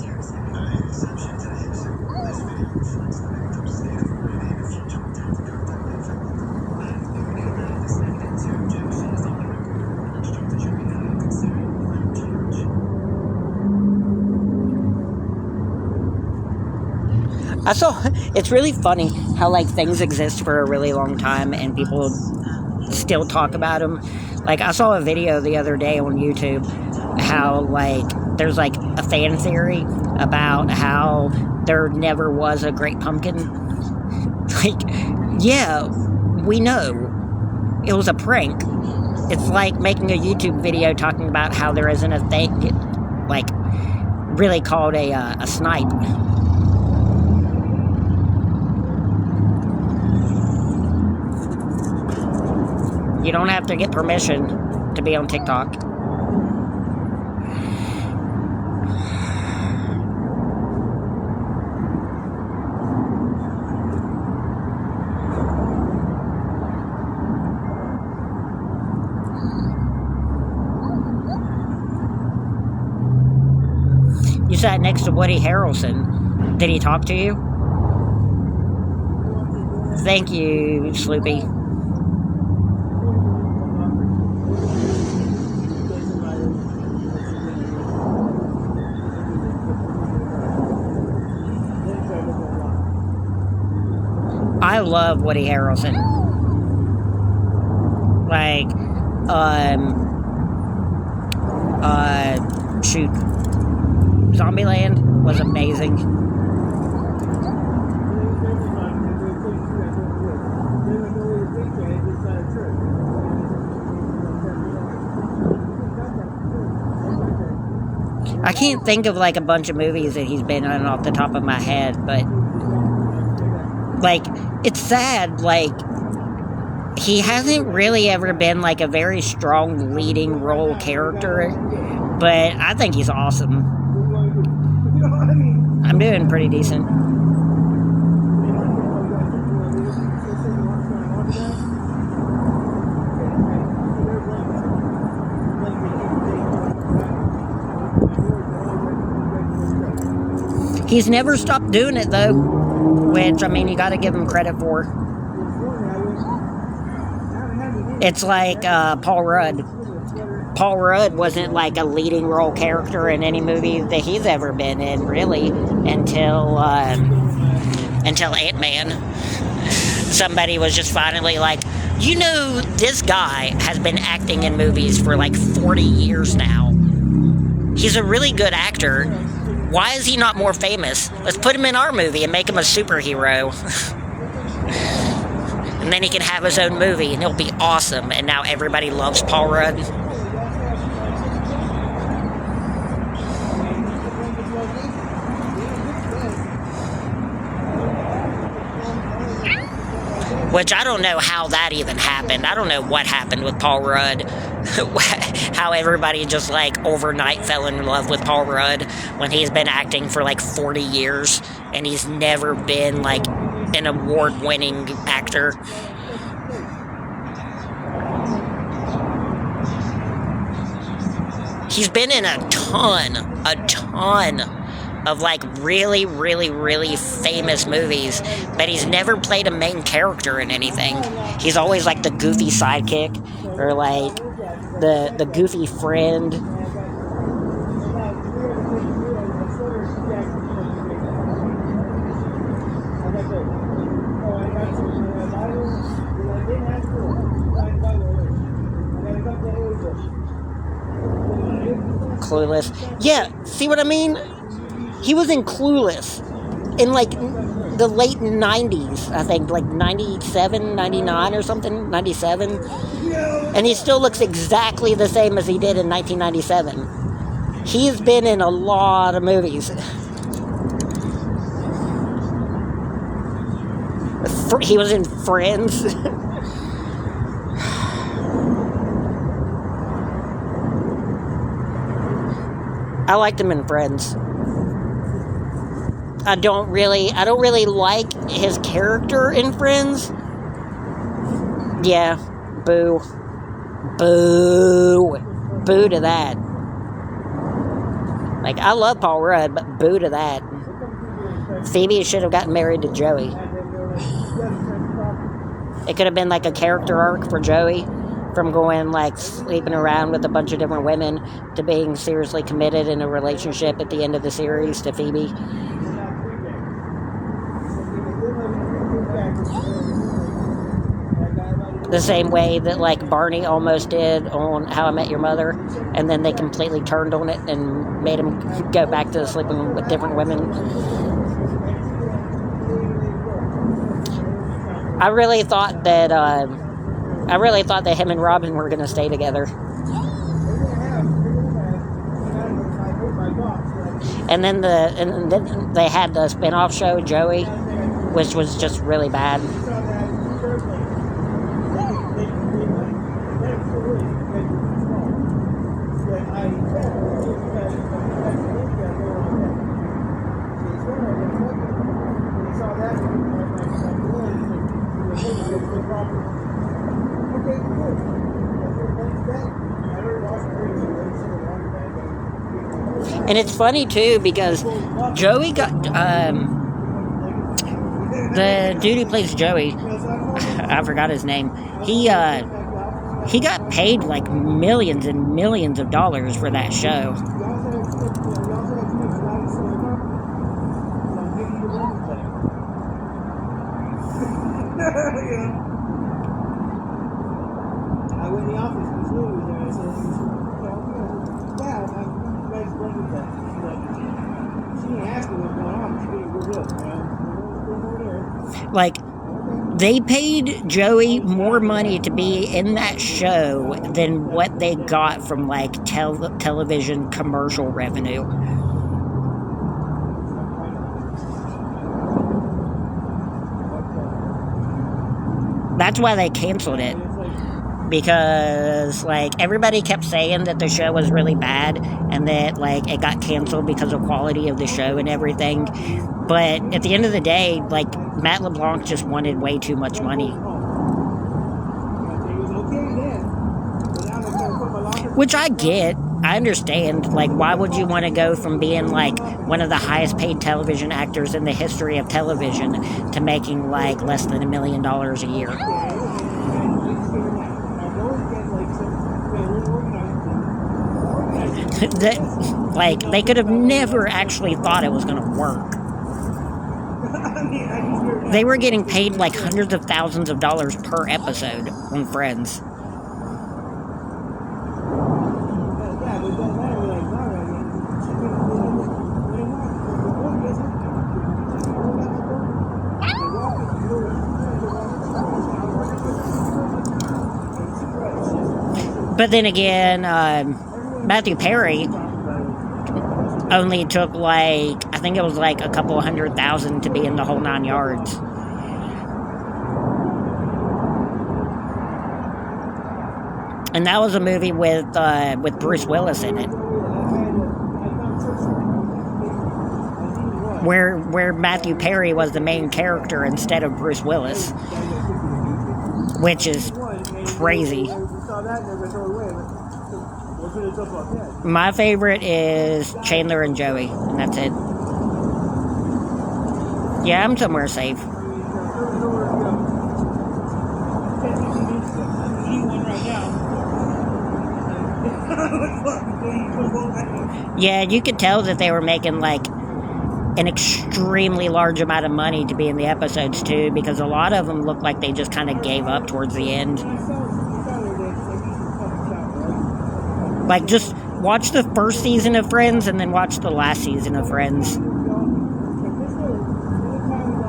It's really funny how, like, things exist for a really long time and people still talk about them. Like, I saw a video the other day on YouTube how, like, there's, like, a fan theory about how there never was a Great Pumpkin. Like, yeah, we know. It was a prank. It's like making a YouTube video talking about how there isn't a thing, like, really called a snipe. You don't have to get permission to be on TikTok. You sat next to Woody Harrelson. Did he talk to you? Thank you, Sloopy. I love Woody Harrelson. Like, shoot, Zombieland was amazing. I can't think of like a bunch of movies that he's been in off the top of my head, but like, it's sad, like, he hasn't really ever been like a very strong leading role character, but I think he's awesome. I'm doing pretty decent. He's never stopped doing it, though, which, I mean, you gotta give him credit for. It's like Paul Rudd. Paul Rudd wasn't like a leading role character in any movie that he's ever been in, really, until Ant-Man. Somebody was just finally like, you know, this guy has been acting in movies for like 40 years now. He's a really good actor. Why is he not more famous? Let's put him in our movie and make him a superhero. And then he can have his own movie and it'll be awesome. And now everybody loves Paul Rudd. Which I don't know how that even happened. I don't know what happened with Paul Rudd. How everybody just like overnight fell in love with Paul Rudd when he's been acting for like 40 years and he's never been like an award-winning actor. He's been in a ton of like really, really, really famous movies, but he's never played a main character in anything. He's always like the goofy sidekick or like the goofy friend. Clueless. Yeah, see what I mean? He was in Clueless in like the late 90s, I think, like 97, 99 or something, 97. And he still looks exactly the same as he did in 1997. He's been in a lot of movies. He was in Friends. I liked him in Friends. I don't really like his character in Friends. Yeah, boo. Boo. Boo to that. Like, I love Paul Rudd, but boo to that. Phoebe should have gotten married to Joey. It could have been like a character arc for Joey, from going like sleeping around with a bunch of different women to being seriously committed in a relationship at the end of the series to Phoebe. The same way that like Barney almost did on How I Met Your Mother, and then they completely turned on it and made him go back to sleeping with different women. I really thought that him and Robin were going to stay together. And then they had the spin-off show, Joey, which was just really bad. And it's funny too because Joey got the dude who plays Joey, I forgot his name. He got paid like millions and millions of dollars for that show. Like, they paid Joey more money to be in that show than what they got from, like, television commercial revenue. That's why they canceled it. Because, like, everybody kept saying that the show was really bad and that, like, it got canceled because of quality of the show and everything. But at the end of the day, like, Matt LeBlanc just wanted way too much money. Which I get. I understand. Like, why would you want to go from being, like, one of the highest paid television actors in the history of television to making, like, less than $1 million a year? That, like, they could have never actually thought it was going to work. They were getting paid like hundreds of thousands of dollars per episode on Friends. But then again, Matthew Perry only took, like, I think it was like a couple $100,000 to be in the whole 9 yards. And that was a movie with Bruce Willis in it, where Matthew Perry was the main character instead of Bruce Willis, which is crazy. My favorite is Chandler and Joey, and that's it. Yeah, I'm somewhere safe. Yeah, you could tell that they were making, like, an extremely large amount of money to be in the episodes, too, because a lot of them looked like they just kind of gave up towards the end. Like, just watch the first season of Friends and then watch the last season of Friends.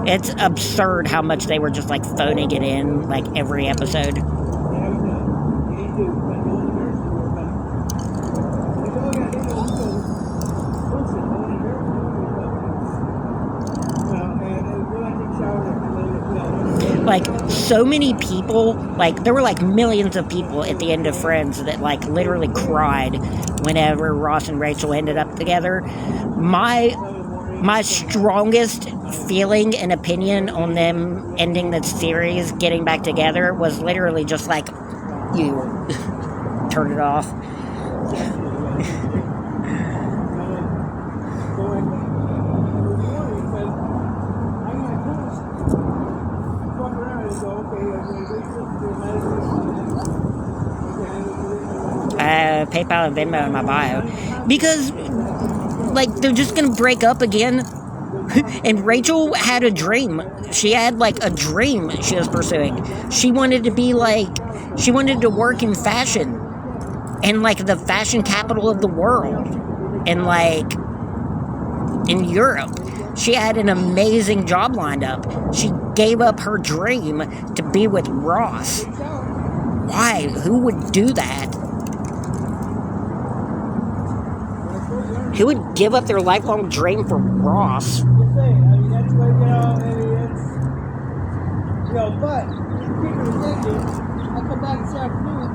It's absurd how much they were just, like, phoning it in, like, every episode. Like, so many people, like, there were, like, millions of people at the end of Friends that, like, literally cried whenever Ross and Rachel ended up together. My strongest feeling and opinion on them ending the series, getting back together, was literally just like, you turn it off. PayPal and Venmo in my bio, because, like, they're just gonna break up again. And Rachel had a dream. She had, like, a dream she was pursuing. She wanted to be, like, she wanted to work in fashion, and, like, the fashion capital of the world, and, like, in Europe. She had an amazing job lined up. She gave up her dream to be with Ross. Why? Who would do that? Who would give up their lifelong dream for Ross? But people are thinking, I'll come back this afternoon.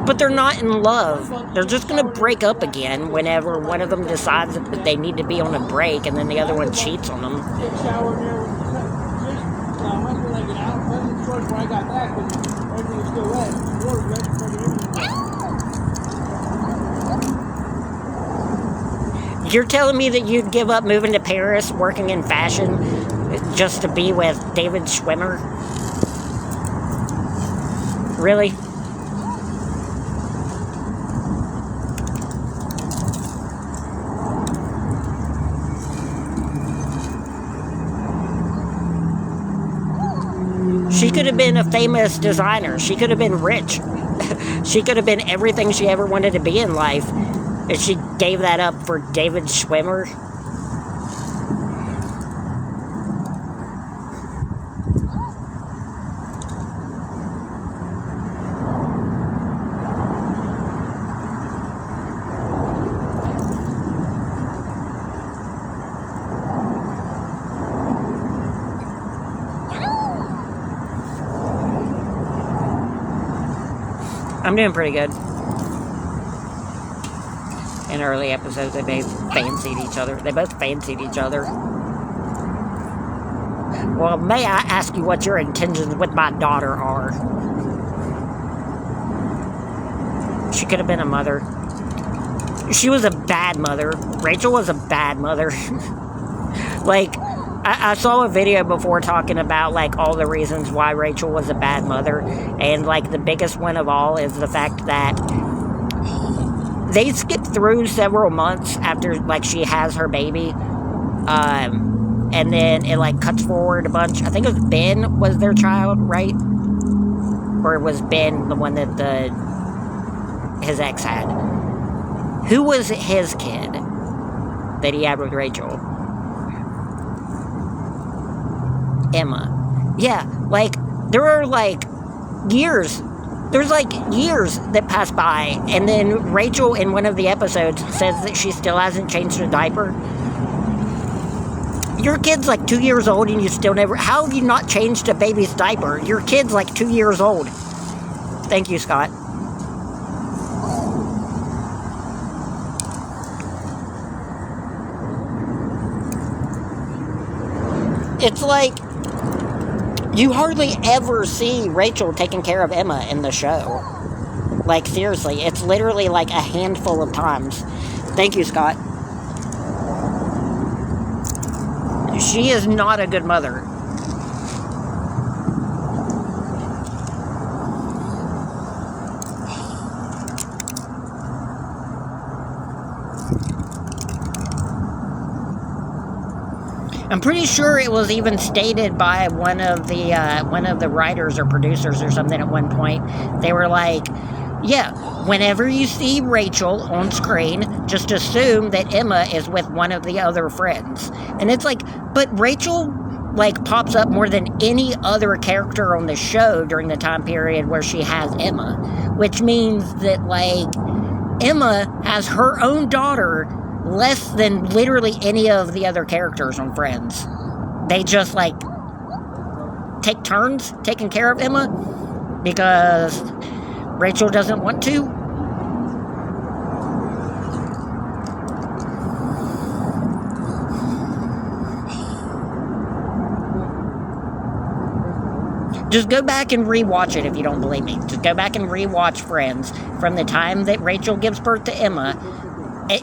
But they're not in love. They're just going to break up again whenever one of them decides that they need to be on a break, and then the other one cheats on them. You're telling me that you'd give up moving to Paris, working in fashion, just to be with David Schwimmer? Really? She could have been a famous designer. She could have been rich. She could have been everything she ever wanted to be in life, and she gave that up for David Schwimmer. I'm doing pretty good. In early episodes, they both fancied each other. Well, may I ask you what your intentions with my daughter are? She could have been a mother. She was a bad mother. Rachel was a bad mother. Like, I saw a video before talking about, like, all the reasons why Rachel was a bad mother. And, like, the biggest one of all is the fact that they skipped through several months after, like, she has her baby. And then it, like, cuts forward a bunch. I think it was Ben was their child, right? Or was Ben the one that his ex had? Who was his kid that he had with Rachel? Emma. Yeah, like, there are, like, years. There's, like, years that pass by, and then Rachel, in one of the episodes, says that she still hasn't changed a diaper. Your kid's, like, 2 years old, and you still never... How have you not changed a baby's diaper? Your kid's, like, 2 years old. Thank you, Scott. It's like... You hardly ever see Rachel taking care of Emma in the show. Like, seriously, it's literally like a handful of times. Thank you, Scott. She is not a good mother. I'm pretty sure it was even stated by one of the writers or producers or something at one point. They were like, yeah, whenever you see Rachel on screen, just assume that Emma is with one of the other friends. And it's like, but Rachel, like, pops up more than any other character on the show during the time period where she has Emma. Which means that, like, Emma has her own daughter less than literally any of the other characters on Friends. They just, like, take turns taking care of Emma because Rachel doesn't want to. Just go back and rewatch it if you don't believe me. Just go back and rewatch Friends from the time that Rachel gives birth to Emma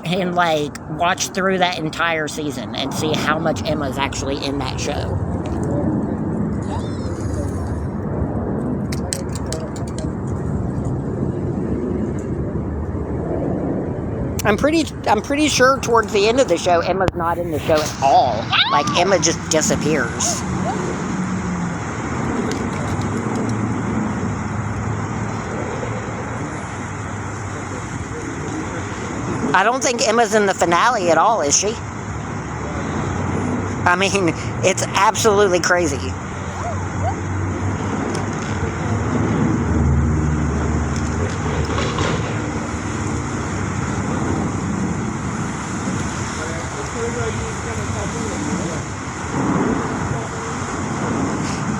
and, like, watch through that entire season and see how much Emma's actually in that show. I'm pretty sure towards the end of the show, Emma's not in the show at all. Like, Emma just disappears. I don't think Emma's in the finale at all, is she? I mean, it's absolutely crazy.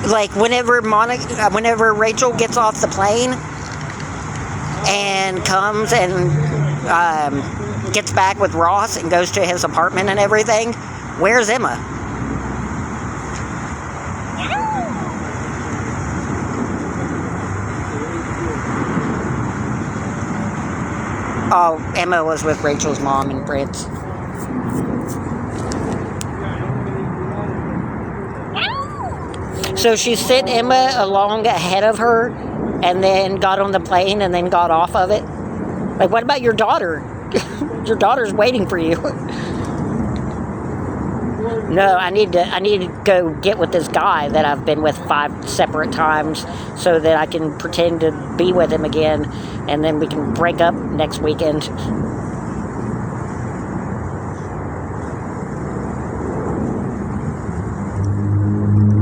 Like, whenever Rachel gets off the plane and comes and gets back with Ross and goes to his apartment and everything, where's Emma? Oh, Emma was with Rachel's mom and Fritz. So she sent Emma along ahead of her and then got on the plane and then got off of it? Like, what about your daughter? Your daughter's waiting for you. No, I need to go get with this guy that I've been with 5 separate times so that I can pretend to be with him again, and then we can break up next weekend.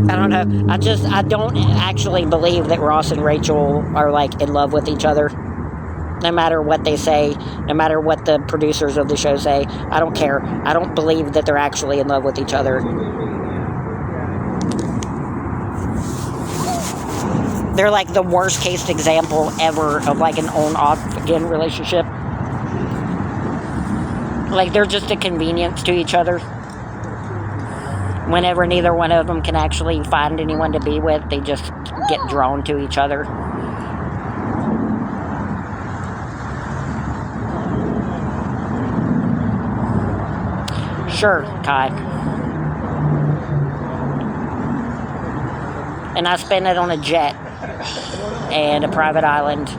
I don't know. I don't actually believe that Ross and Rachel are like in love with each other. No matter what they say, no matter what the producers of the show say, I don't care. I don't believe that they're actually in love with each other. They're like the worst case example ever of like an on-off again relationship. Like they're just a convenience to each other. Whenever neither one of them can actually find anyone to be with, they just get drawn to each other. Sure, Kai. And I spend it on a jet and a private island.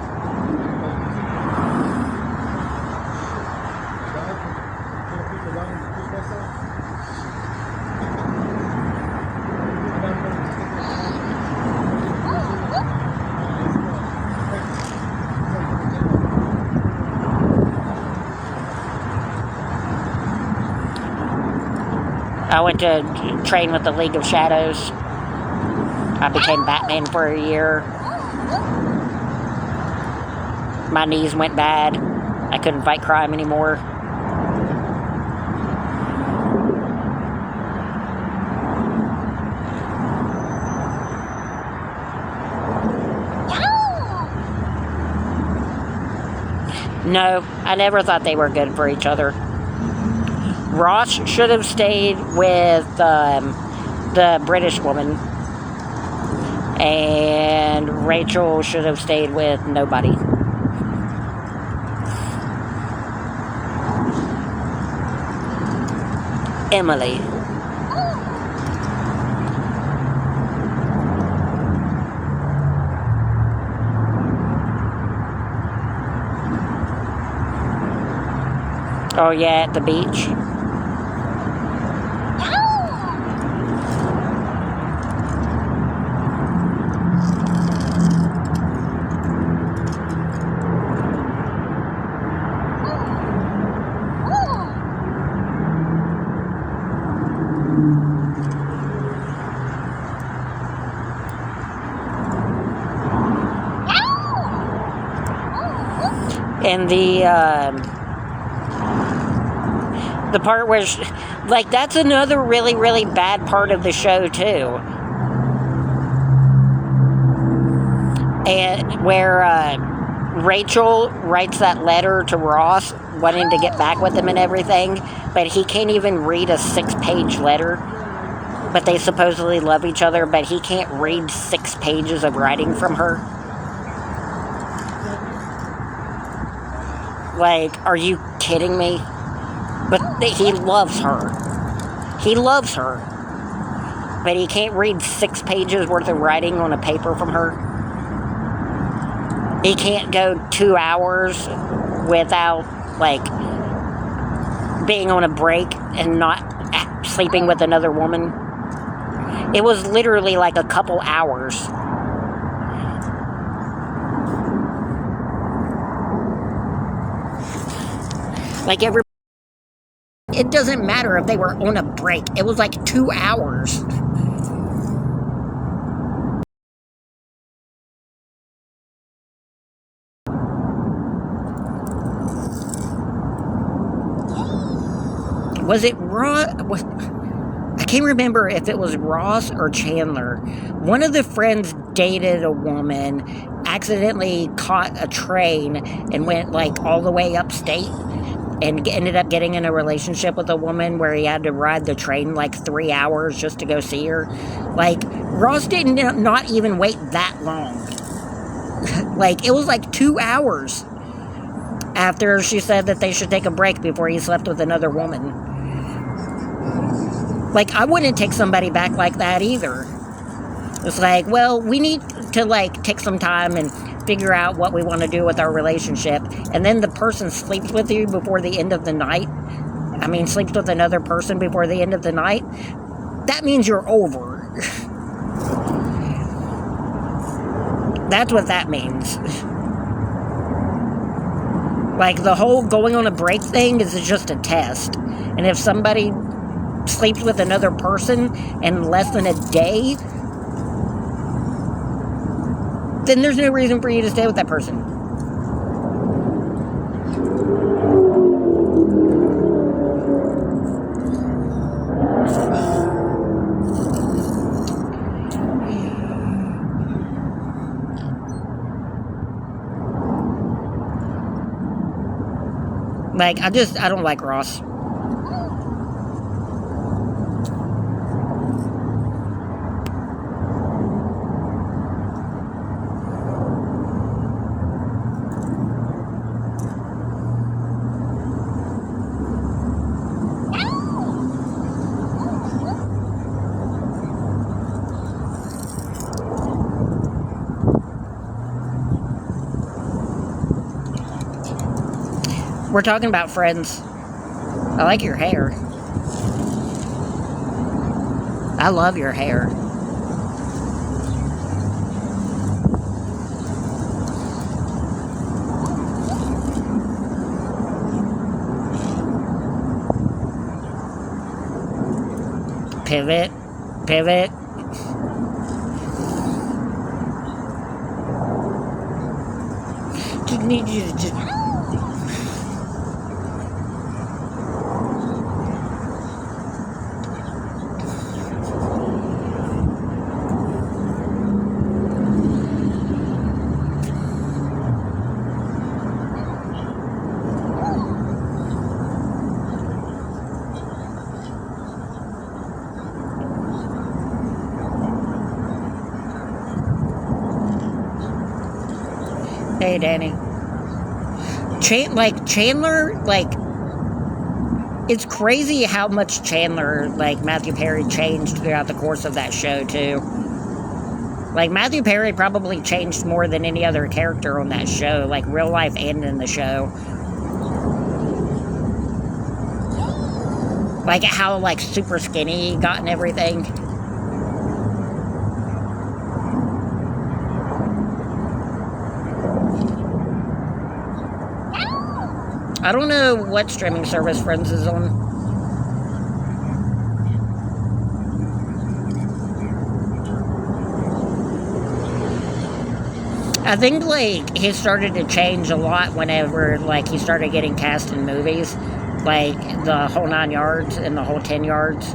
I went to train with the League of Shadows. I became Batman for a year. My knees went bad. I couldn't fight crime anymore. No, I never thought they were good for each other. Ross should have stayed with the British woman, and Rachel should have stayed with nobody. Emily. Oh yeah, at the beach. And the part where, like, that's another really, really bad part of the show, too. And where Rachel writes that letter to Ross, wanting to get back with him and everything, but he can't even read a 6-page letter. But they supposedly love each other, but he can't read 6 pages of writing from her. Like, are you kidding me? But he loves her. He loves her. But he can't read 6 pages worth of writing on a paper from her. He can't go 2 hours without, like, being on a break and not sleeping with another woman. It was literally like a couple hours. Like it doesn't matter if they were on a break. It was like 2 hours. Was it Ross? I can't remember if it was Ross or Chandler. One of the friends dated a woman, accidentally caught a train and went like all the way upstate, and ended up getting in a relationship with a woman where he had to ride the train like 3 hours just to go see her. Like, Ross didn't not even wait that long. Like, it was like 2 hours after she said that they should take a break before he slept with another woman. Like, I wouldn't take somebody back like that either. It's like, well, we need to like take some time and figure out what we want to do with our relationship, and then the person sleeps with you before the end of the night. sleeps with another person before the end of the night, that means you're over. That's what that means. Like, the whole going on a break thing is just a test. And if somebody sleeps with another person in less than a day, then there's no reason for you to stay with that person. Like, I don't like Ross. We're talking about Friends. I like your hair. I love your hair. Pivot. Pivot. Just need you to just... Hey, Danny. Chandler, it's crazy how much Chandler, Matthew Perry changed throughout the course of that show, too. Matthew Perry probably changed more than any other character on that show, real life and in the show. How, super skinny he got and everything. I don't know what streaming service Friends is on. I think, he started to change a lot whenever, he started getting cast in movies. The whole 9 yards and the whole 10 yards.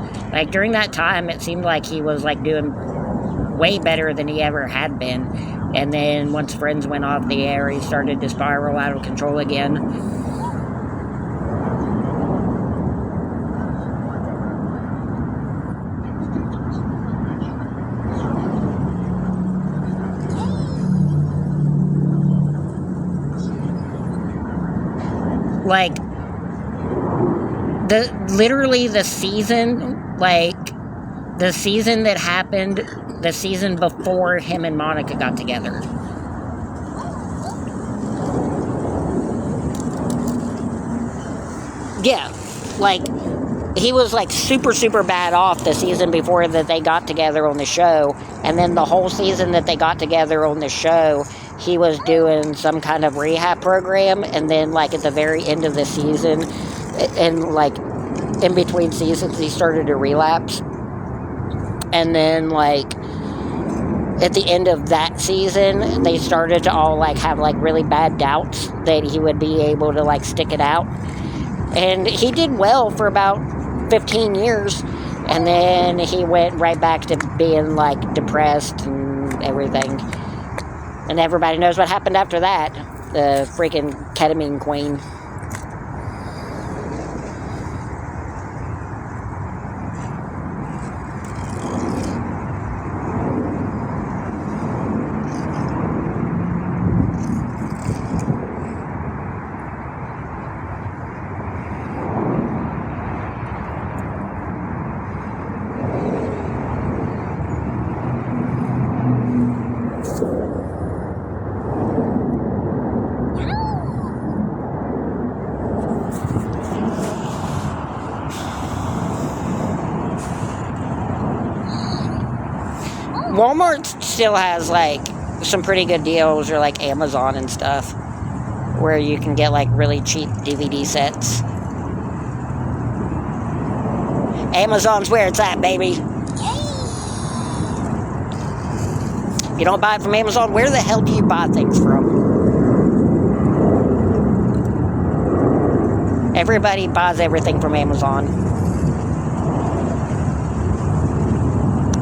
During that time, it seemed like he was, doing way better than he ever had been. And then once Friends went off the air, he started to spiral out of control again. Literally the season that happened, the season before him and Monica got together. Yeah, he was super, super bad off the season before that they got together on the show, and then the whole season that they got together on the show, he was doing some kind of rehab program, and then at the very end of the season, and in between seasons, he started to relapse, and then at the end of that season, they started to all have really bad doubts that he would be able to stick it out. And he did well for about 15 years, and then he went right back to being depressed and everything. And everybody knows what happened after that. The freaking ketamine queen. Walmart still has, like, some pretty good deals, or, like, Amazon and stuff, where you can get, like, really cheap DVD sets. Amazon's where it's at, baby. You don't buy it from Amazon, where the hell do you buy things from? Everybody buys everything from Amazon.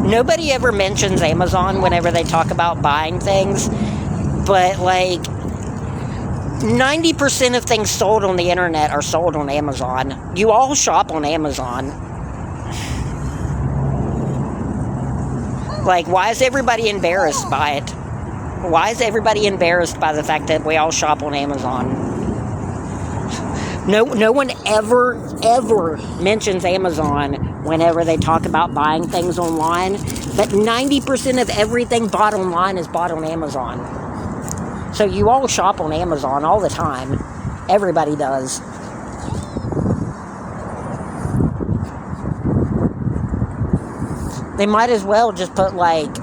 Nobody ever mentions Amazon whenever they talk about buying things, but like 90% of things sold on the internet are sold on Amazon. You all shop on Amazon. Like, why is everybody embarrassed by it? Why is everybody embarrassed by the fact that we all shop on Amazon? No one ever mentions Amazon whenever they talk about buying things online. But 90% of everything bought online is bought on Amazon. So you all shop on Amazon all the time. Everybody does. They might as well just put, like,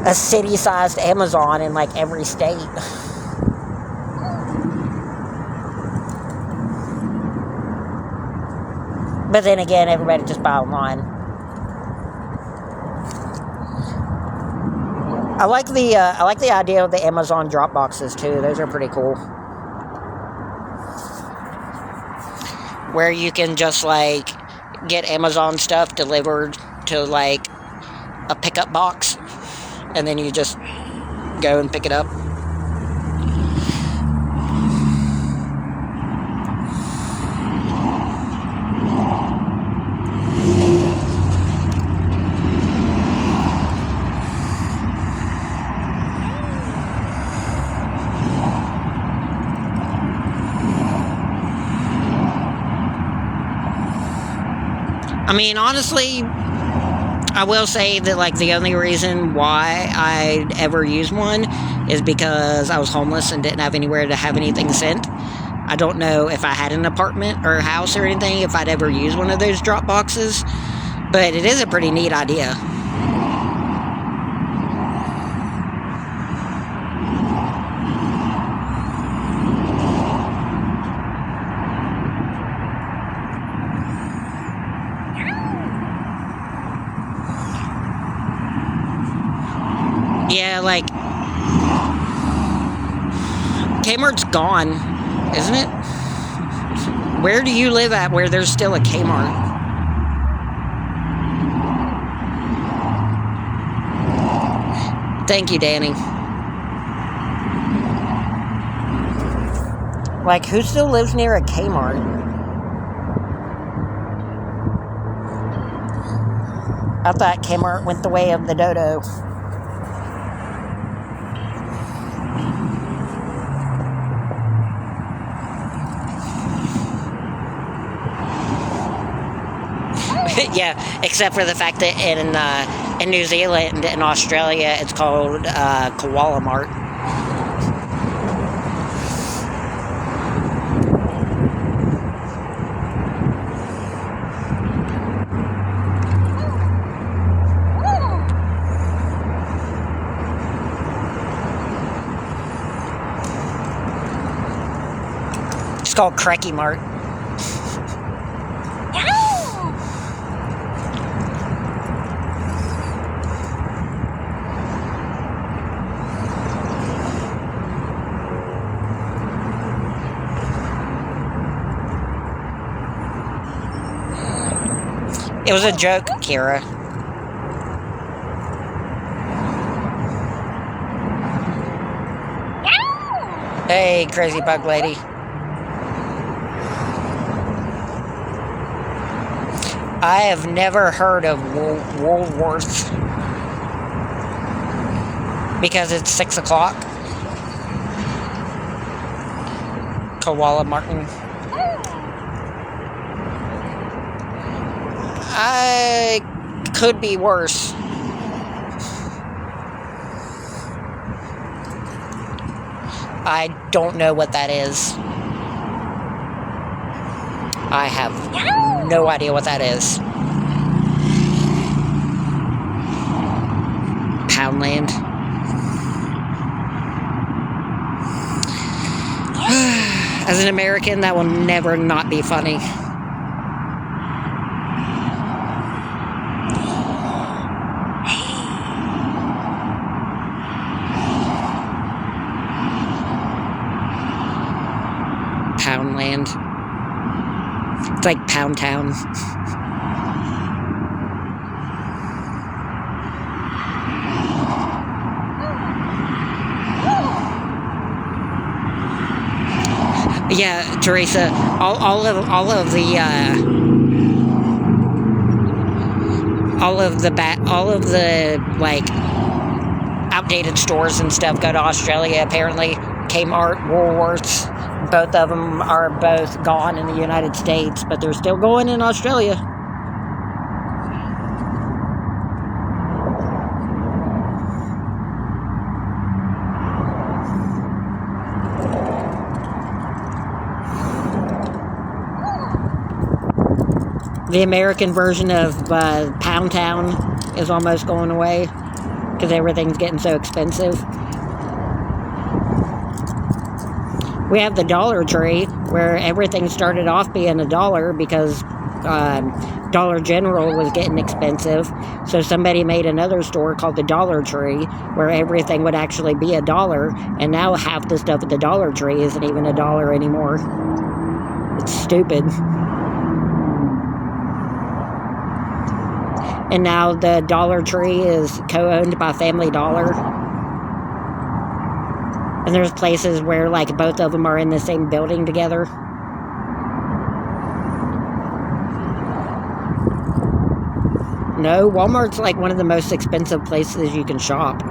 a city-sized Amazon in, like, every state. But then again, everybody just buy online. I like the idea of the Amazon drop boxes too. Those are pretty cool. Where you can just, like, get Amazon stuff delivered to, like, a pickup box, and then you just go and pick it up. I mean, honestly, I will say that, like, the only reason why I'd ever use one is because I was homeless and didn't have anywhere to have anything sent. I don't know if I had an apartment or a house or anything, if I'd ever use one of those drop boxes, but it is a pretty neat idea. Yeah, like, Kmart's gone, isn't it? Where do you live at where there's still a Kmart? Thank you, Danny. Like, who still lives near a Kmart? I thought Kmart went the way of the dodo. Yeah, except for the fact that in New Zealand and Australia, it's called Koala Mart. It's called Cracky Mart. It was a joke, Kira. Hey, crazy bug lady. I have never heard of Woolworths because it's 6 o'clock. Koala Martin. I could be worse. I don't know what that is. I have no idea what that is. Poundland. As an American, that will never not be funny. Poundland. It's like Pound Town. Yeah, Teresa, all of the like outdated stores and stuff go to Australia. Apparently, Kmart, Woolworths, both of them are both gone in the United States, but they're still going in Australia. The American version of Pound Town is almost going away because everything's getting so expensive. We have the Dollar Tree, where everything started off being $1 because Dollar General was getting expensive. So somebody made another store called the Dollar Tree, where everything would actually be $1. And now half the stuff at the Dollar Tree isn't even $1 anymore. It's stupid. And now the Dollar Tree is co-owned by Family Dollar. And there's places where, like, both of them are in the same building together. No, Walmart's, like, one of the most expensive places you can shop.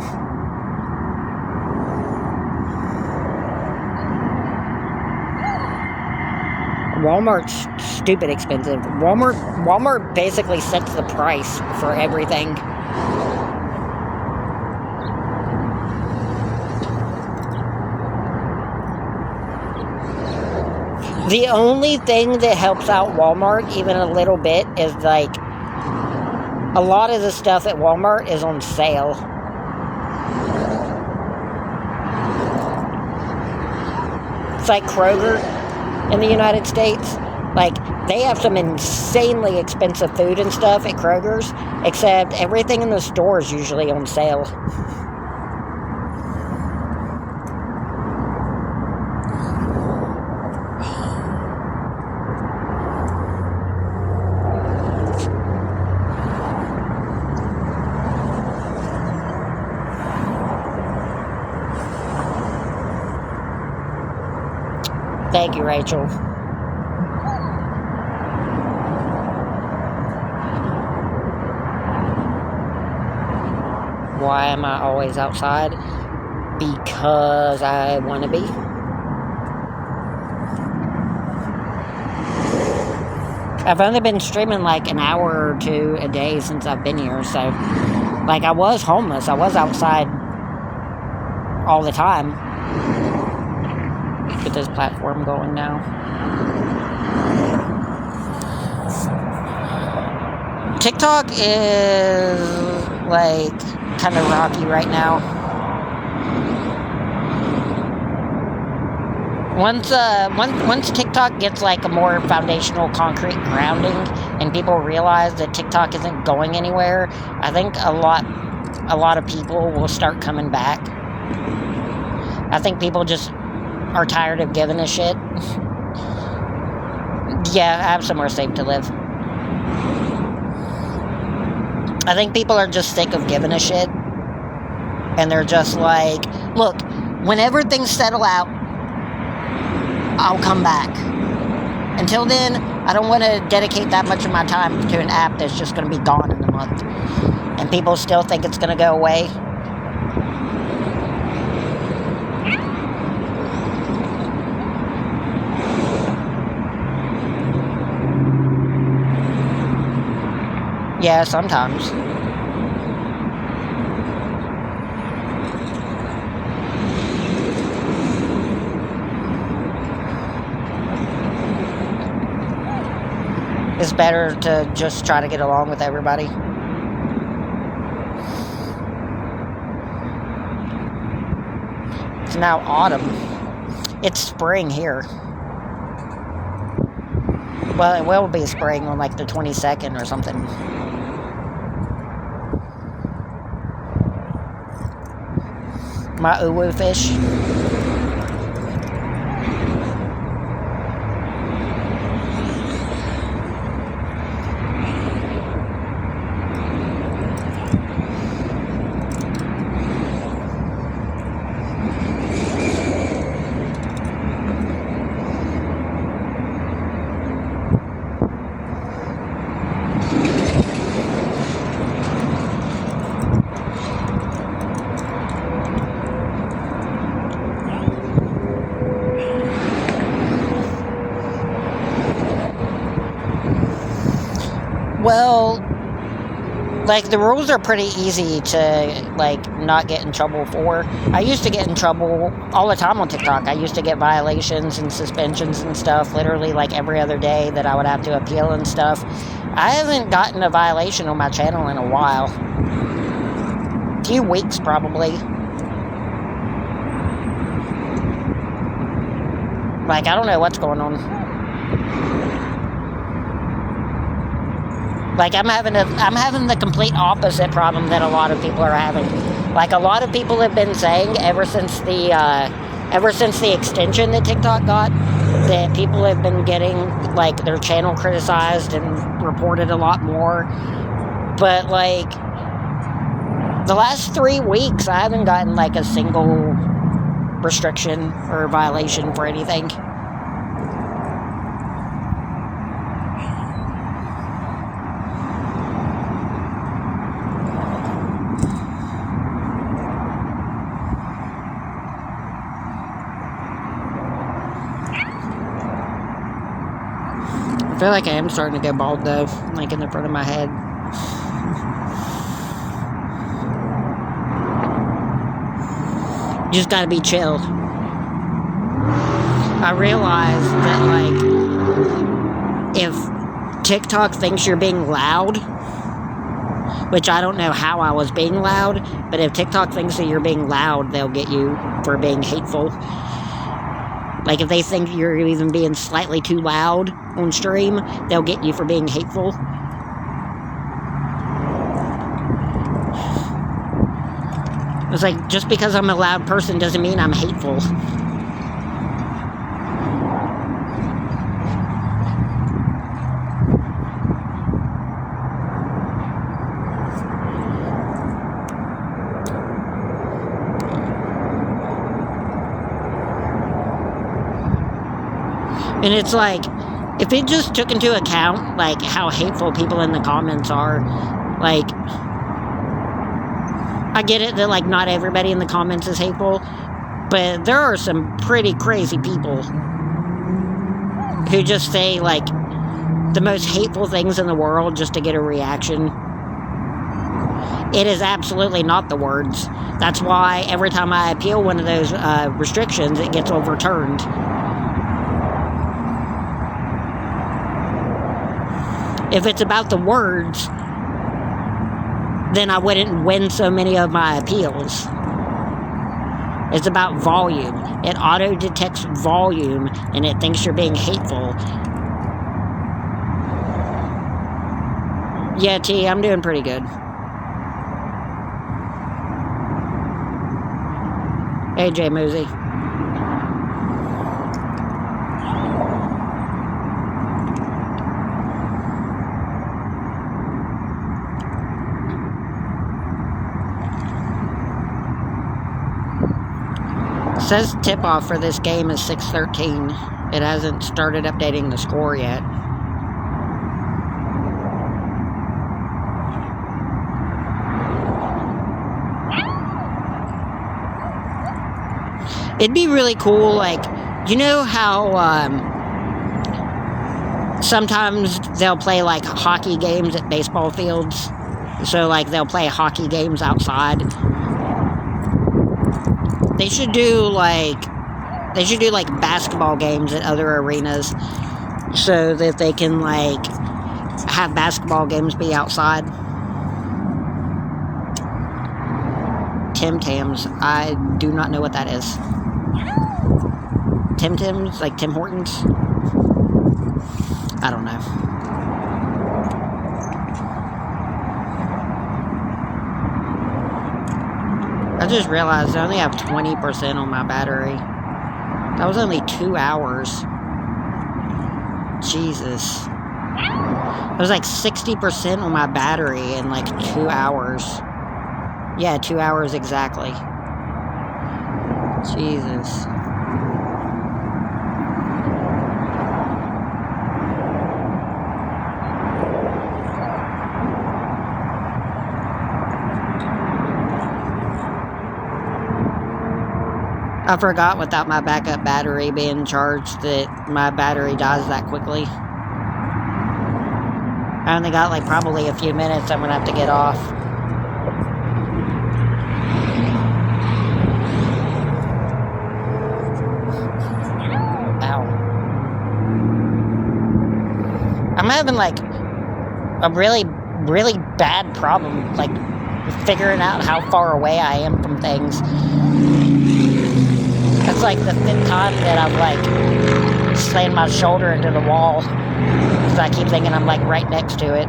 Walmart's stupid expensive. Walmart basically sets the price for everything. The only thing that helps out Walmart even a little bit is, like, a lot of the stuff at Walmart is on sale. It's like Kroger in the United States. Like, they have some insanely expensive food and stuff at Kroger's, except everything in the store is usually on sale. Thank you, Rachel. Why am I always outside? Because I want to be. I've only been streaming like an hour or two a day since I've been here, so, like, I was homeless. I was outside all the time. Get this platform going now. TikTok is, like, kind of rocky right now. Once TikTok gets, like, a more foundational, concrete grounding, and people realize that TikTok isn't going anywhere, I think a lot of people will start coming back. I think people just are tired of giving a shit. Yeah, I have somewhere safe to live. I think people are just sick of giving a shit. And they're just like, look, whenever things settle out, I'll come back. Until then, I don't want to dedicate that much of my time to an app that's just going to be gone in a month. And people still think it's going to go away. Yeah, sometimes. It's better to just try to get along with everybody. It's now autumn. It's spring here. Well, it will be spring on like the 22nd or something. My uwu fish. Well, like, the rules are pretty easy to, like, not get in trouble for. I used to get in trouble all the time on TikTok. I used to get violations and suspensions and stuff, literally, like, every other day that I would have to appeal and stuff. I haven't gotten a violation on my channel in a while. A few weeks, probably. Like, I don't know what's going on. Like, I'm having the complete opposite problem that a lot of people are having. Like, a lot of people have been saying ever since the extension that TikTok got, that people have been getting, like, their channel criticized and reported a lot more. But, like, the last 3 weeks, I haven't gotten, like, a single restriction or violation for anything. I feel like I am starting to go bald, though, like in the front of my head. You just gotta be chill. I realize that, like, if TikTok thinks you're being loud, which I don't know how I was being loud, but if TikTok thinks that you're being loud, they'll get you for being hateful. Like, if they think you're even being slightly too loud on stream, they'll get you for being hateful. It's like, just because I'm a loud person doesn't mean I'm hateful. And it's like, if it just took into account, like, how hateful people in the comments are, like, I get it that, like, not everybody in the comments is hateful, but there are some pretty crazy people who just say, like, the most hateful things in the world just to get a reaction. It is absolutely not the words. That's why every time I appeal one of those restrictions, it gets overturned. If it's about the words, then I wouldn't win so many of my appeals. It's about volume. It auto-detects volume, and it thinks you're being hateful. Yeah, T, I'm doing pretty good. Hey, J. Moosey. Says tip-off for this game is 6:13. It hasn't started updating the score yet. It'd be really cool, like, you know how sometimes they'll play, like, hockey games at baseball fields? So, like, they'll play hockey games outside. They should do, like, basketball games at other arenas so that they can, like, have basketball games be outside. Tim Tams. I do not know what that is. Tim Tams? Like Tim Hortons? I don't know. I just realized I only have 20% on my battery. That was only 2 hours. Jesus. It was like 60% on my battery in like 2 hours. Yeah, 2 hours exactly. Jesus. I forgot without my backup battery being charged that my battery dies that quickly. I only got like probably a few minutes. I'm gonna have to get off. Ow. I'm having like a really bad problem like figuring out how far away I am from things. That's like the 5th time that I've like slammed my shoulder into the wall because I keep thinking I'm like right next to it.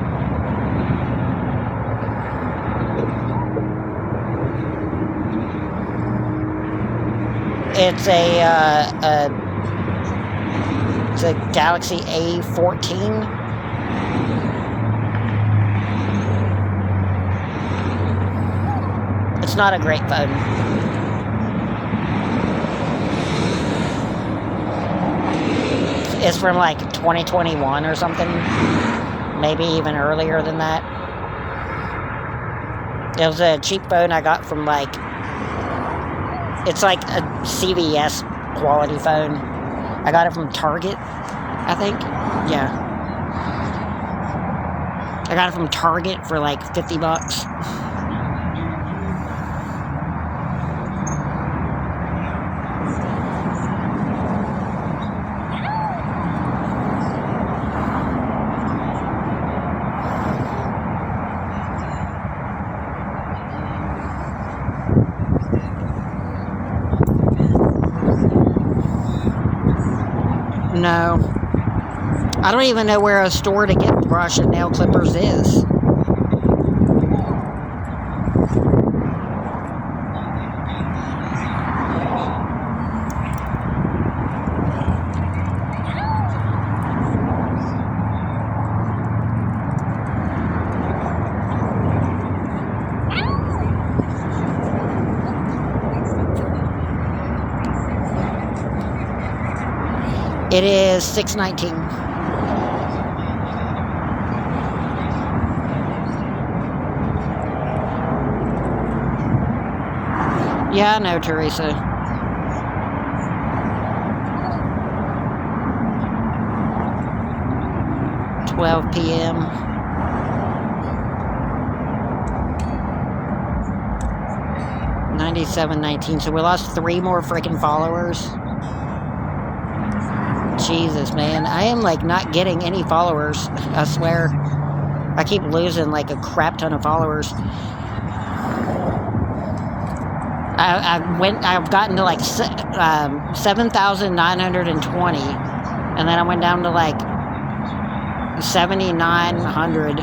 It's a Galaxy A14. It's not a great phone. It's from like 2021 or something. Maybe even earlier than that. It was a cheap phone I got from like... It's like a CVS quality phone. I got it from Target, I think. Yeah. I got it from Target for like $50. No. I don't even know where a store to get brush and nail clippers is. It is 6:19. Yeah, I know, Teresa. $12 p.m. $97.19. So we lost 3 more freaking followers. Jesus, man. I am, like, not getting any followers. I swear. I keep losing, like, a crap ton of followers. I've gotten to, like, 7,920. And then I went down to, like, 7,900.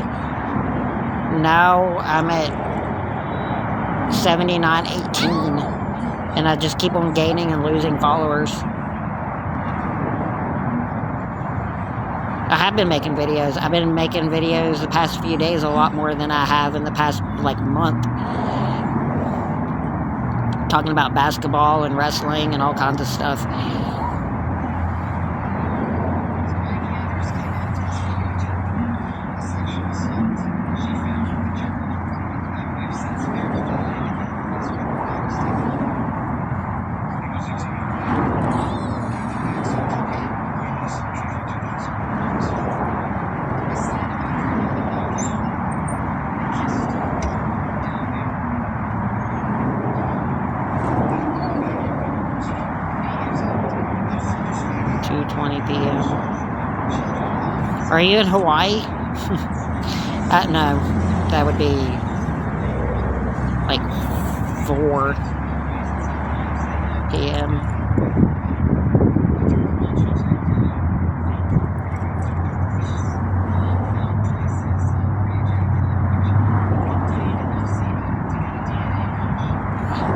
Now I'm at 7,918. And I just keep on gaining and losing followers. I have been making videos. I've been making videos the past few days a lot more than I have in the past, like, month. Talking about basketball and wrestling and all kinds of stuff. Are you in Hawaii? No, that would be like 4 p.m.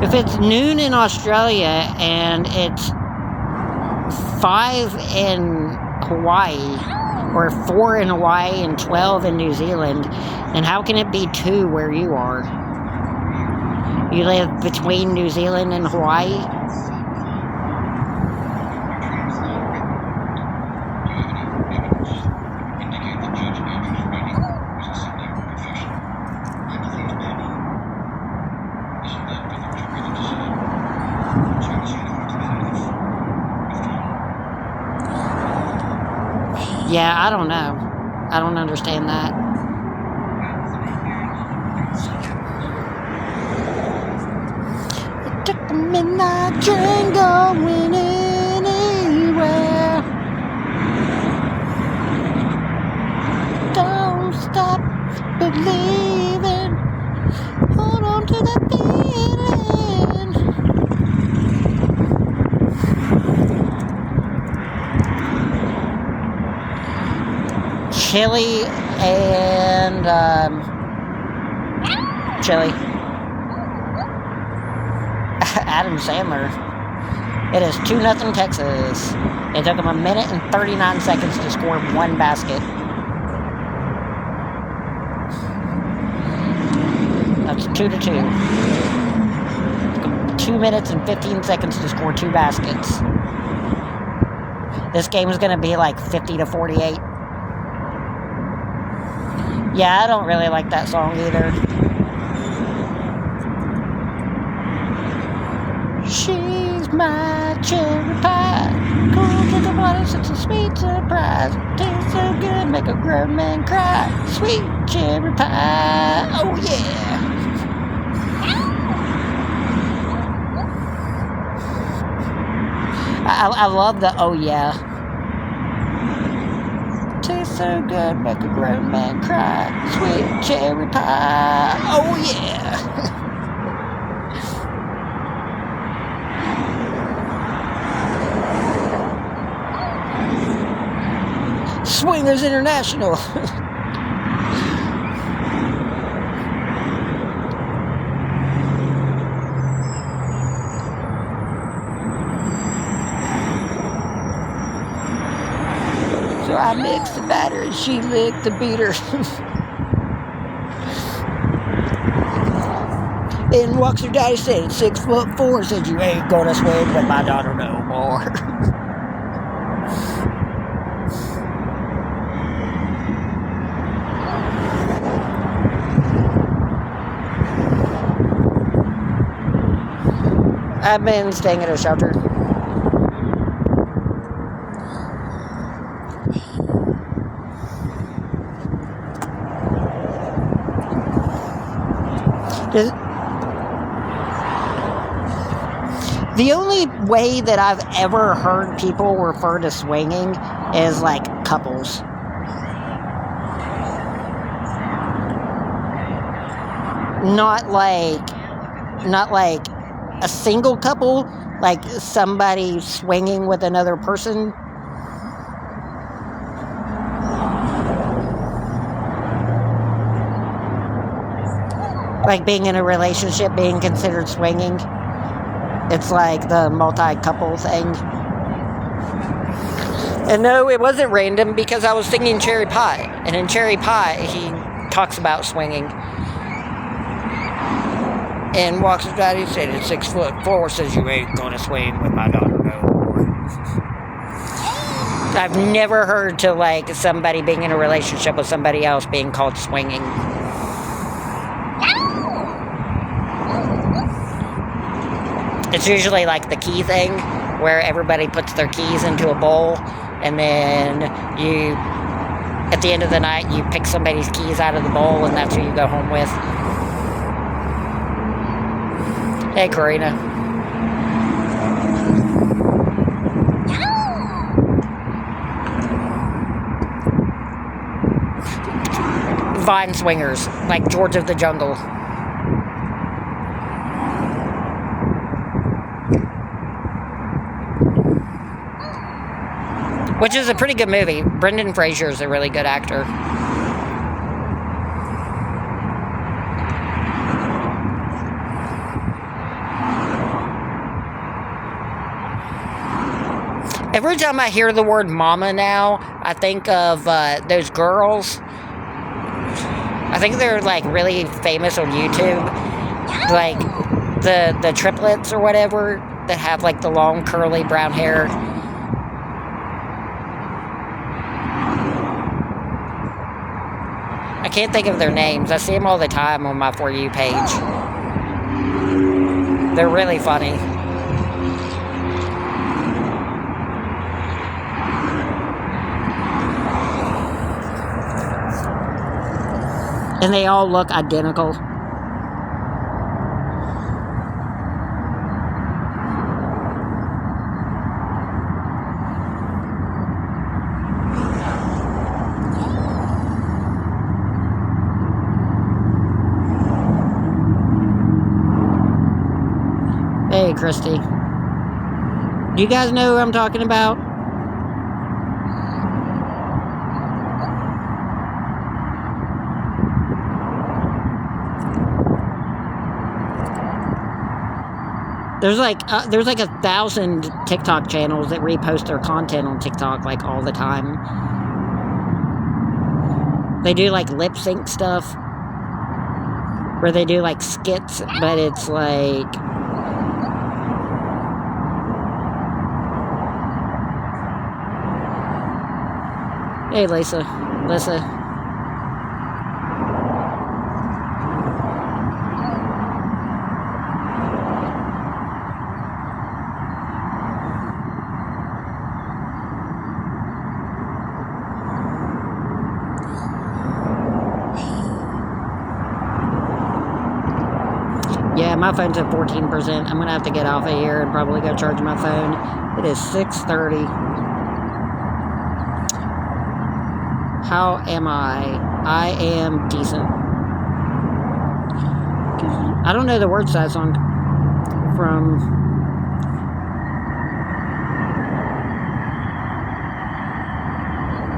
If it's noon in Australia and it's 5 in Hawaii, or 4 in Hawaii and 12 in New Zealand, then how can it be 2 where you are? You live between New Zealand and Hawaii? Yeah, I don't know. I don't understand that. I took the midnight train going anywhere. Don't stop believing. Hold on to that feeling. Chili and chili. Adam Sandler. It is 2-0 Texas. It took them 1 minute and 39 seconds to score 1 basket. That's 2-2. Took them 2 minutes and 15 seconds to score 2 baskets. This game is going to be like 50-48. Yeah, I don't really like that song either. She's my cherry pie. Cool to the water, such a sweet surprise. Tastes so good, make a grown man cry. Sweet cherry pie, oh yeah. I love the oh yeah. Tastes so good, make a grown man cry. Sweet cherry pie, oh yeah. Swingers International. So I mixed the batter and she licked the beater. And walks her daddy, said 6'4", said you ain't gonna swing with my daughter no more. I've been staying at a shelter. The only way that I've ever heard people refer to swinging is like couples. Not like a single couple, like somebody swinging with another person. Like being in a relationship, being considered swinging. It's like the multi-couple thing. And no, it wasn't random because I was singing Cherry Pie. And in Cherry Pie, he talks about swinging. And walks his daddy, said it's 6'4", says you ain't gonna swing with my daughter no more. I've never heard to like somebody being in a relationship with somebody else being called swinging. It's usually like the key thing, where everybody puts their keys into a bowl, and then you, at the end of the night, you pick somebody's keys out of the bowl, and that's who you go home with. Hey, Karina. Vine swingers, like George of the Jungle. which is a pretty good movie. Brendan Fraser is a really good actor. Every time I hear the word mama now, I think of those girls. I think they're like really famous on YouTube. Like the triplets or whatever that have like the long curly brown hair. I can't think of their names. I see them all the time on my For You page. They're really funny. And they all look identical. Hey, Christy. Do you guys know who I'm talking about? There's like 1,000 TikTok channels that repost their content on TikTok like all the time. They do like lip sync stuff where they do like skits, but it's like hey, Lisa. Yeah, my phone's at 14%. I'm gonna have to get off of here and probably go charge my phone. It is 6:30. How am I? I am decent. I don't know the words to that song from.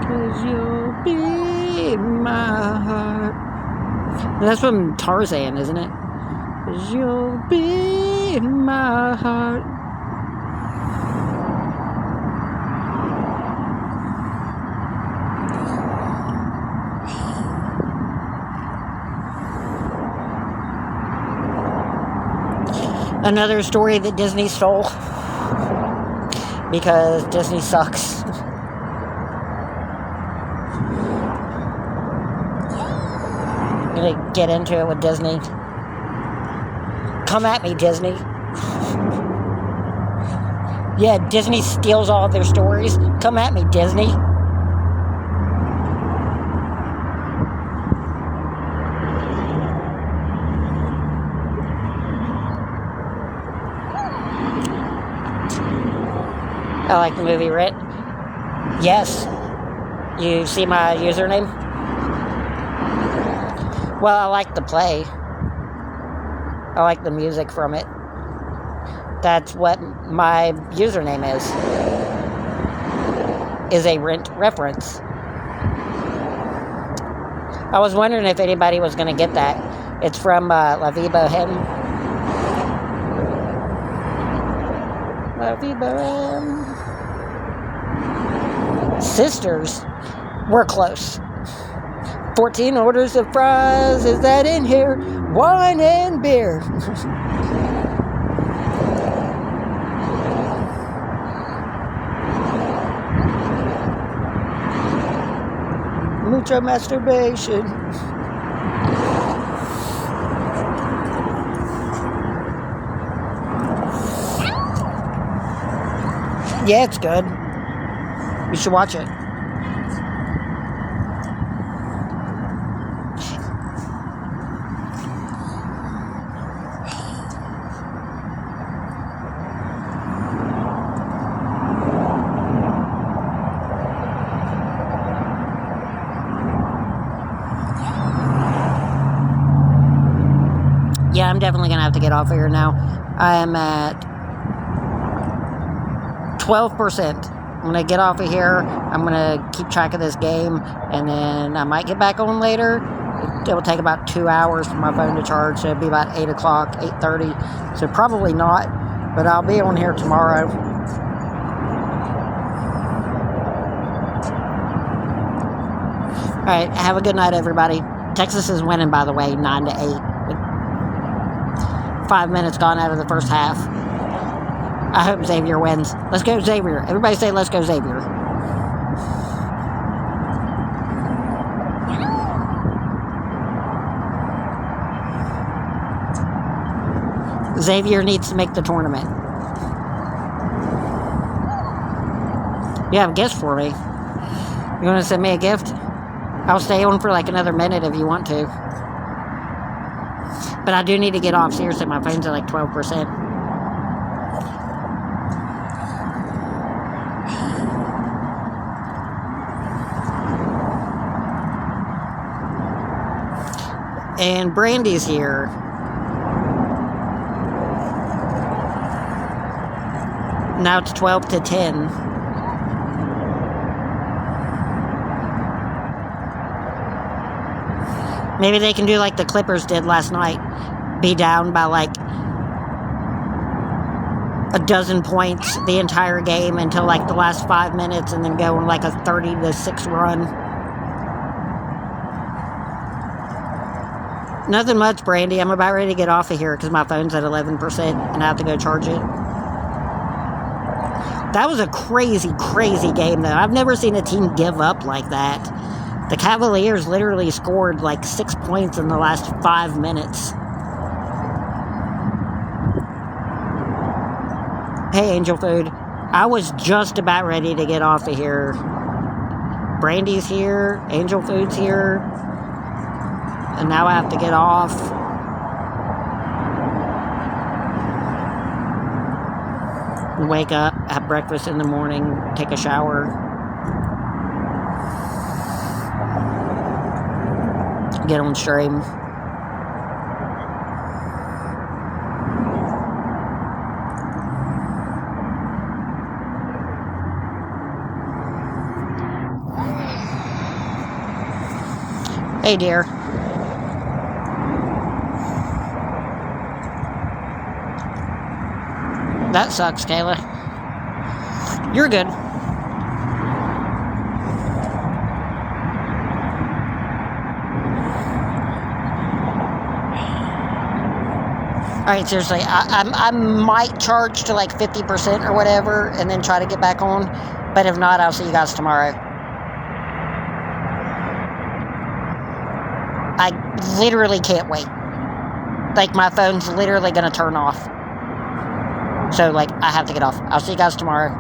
Cause you'll be my heart. That's from Tarzan, isn't it? Cause you'll be in my heart. Another story that Disney stole. Because Disney sucks. I'm gonna get into it with Disney. Come at me, Disney. Yeah, Disney steals all of their stories. Come at me, Disney. I like the movie Rit. Yes. You see my username? Well, I like the play. I like the music from it. That's what my username is a Rent reference. I was wondering if anybody was going to get that. It's from La Vie Boheme. La Vie Boheme. Sisters. We're close. 14 orders of fries. Is that in here? Wine and beer. Mucho masturbation. Yeah, it's good. You should watch it. Yeah, I'm definitely going to have to get off of here now. I am at 12%. I'm going to get off of here. I'm going to keep track of this game, and then I might get back on later. It will take about 2 hours for my phone to charge, so it'll be about 8 o'clock, 8:30. So probably not, but I'll be on here tomorrow. All right, have a good night, everybody. Texas is winning, by the way, 9-8. With 5 minutes gone out of the first half. I hope Xavier wins. Let's go, Xavier. Everybody say, let's go, Xavier. Xavier needs to make the tournament. You have a gift for me. You want to send me a gift? I'll stay on for like another minute if you want to. But I do need to get off. Seriously, my phone's at like 12%. And Brandy's here. Now it's 12-10. Maybe they can do like the Clippers did last night. Be down by like a dozen points the entire game until like the last 5 minutes, and then go on like a 30-6 run. Nothing much, Brandy. I'm about ready to get off of here because my phone's at 11% and I have to go charge it. That was a crazy, crazy game, though. I've never seen a team give up like that. The Cavaliers literally scored like 6 points in the last 5 minutes. Hey, Angel Food. I was just about ready to get off of here. Brandy's here. Angel Food's here. And now I have to get off. Wake up, have breakfast in the morning, take a shower. Get on stream. Hey, dear. That sucks, Kayla. You're good. Alright, seriously, I might charge to like 50% or whatever, and then try to get back on. But if not, I'll see you guys tomorrow. I literally can't wait. Like, my phone's literally gonna turn off. So, like, I have to get off. I'll see you guys tomorrow.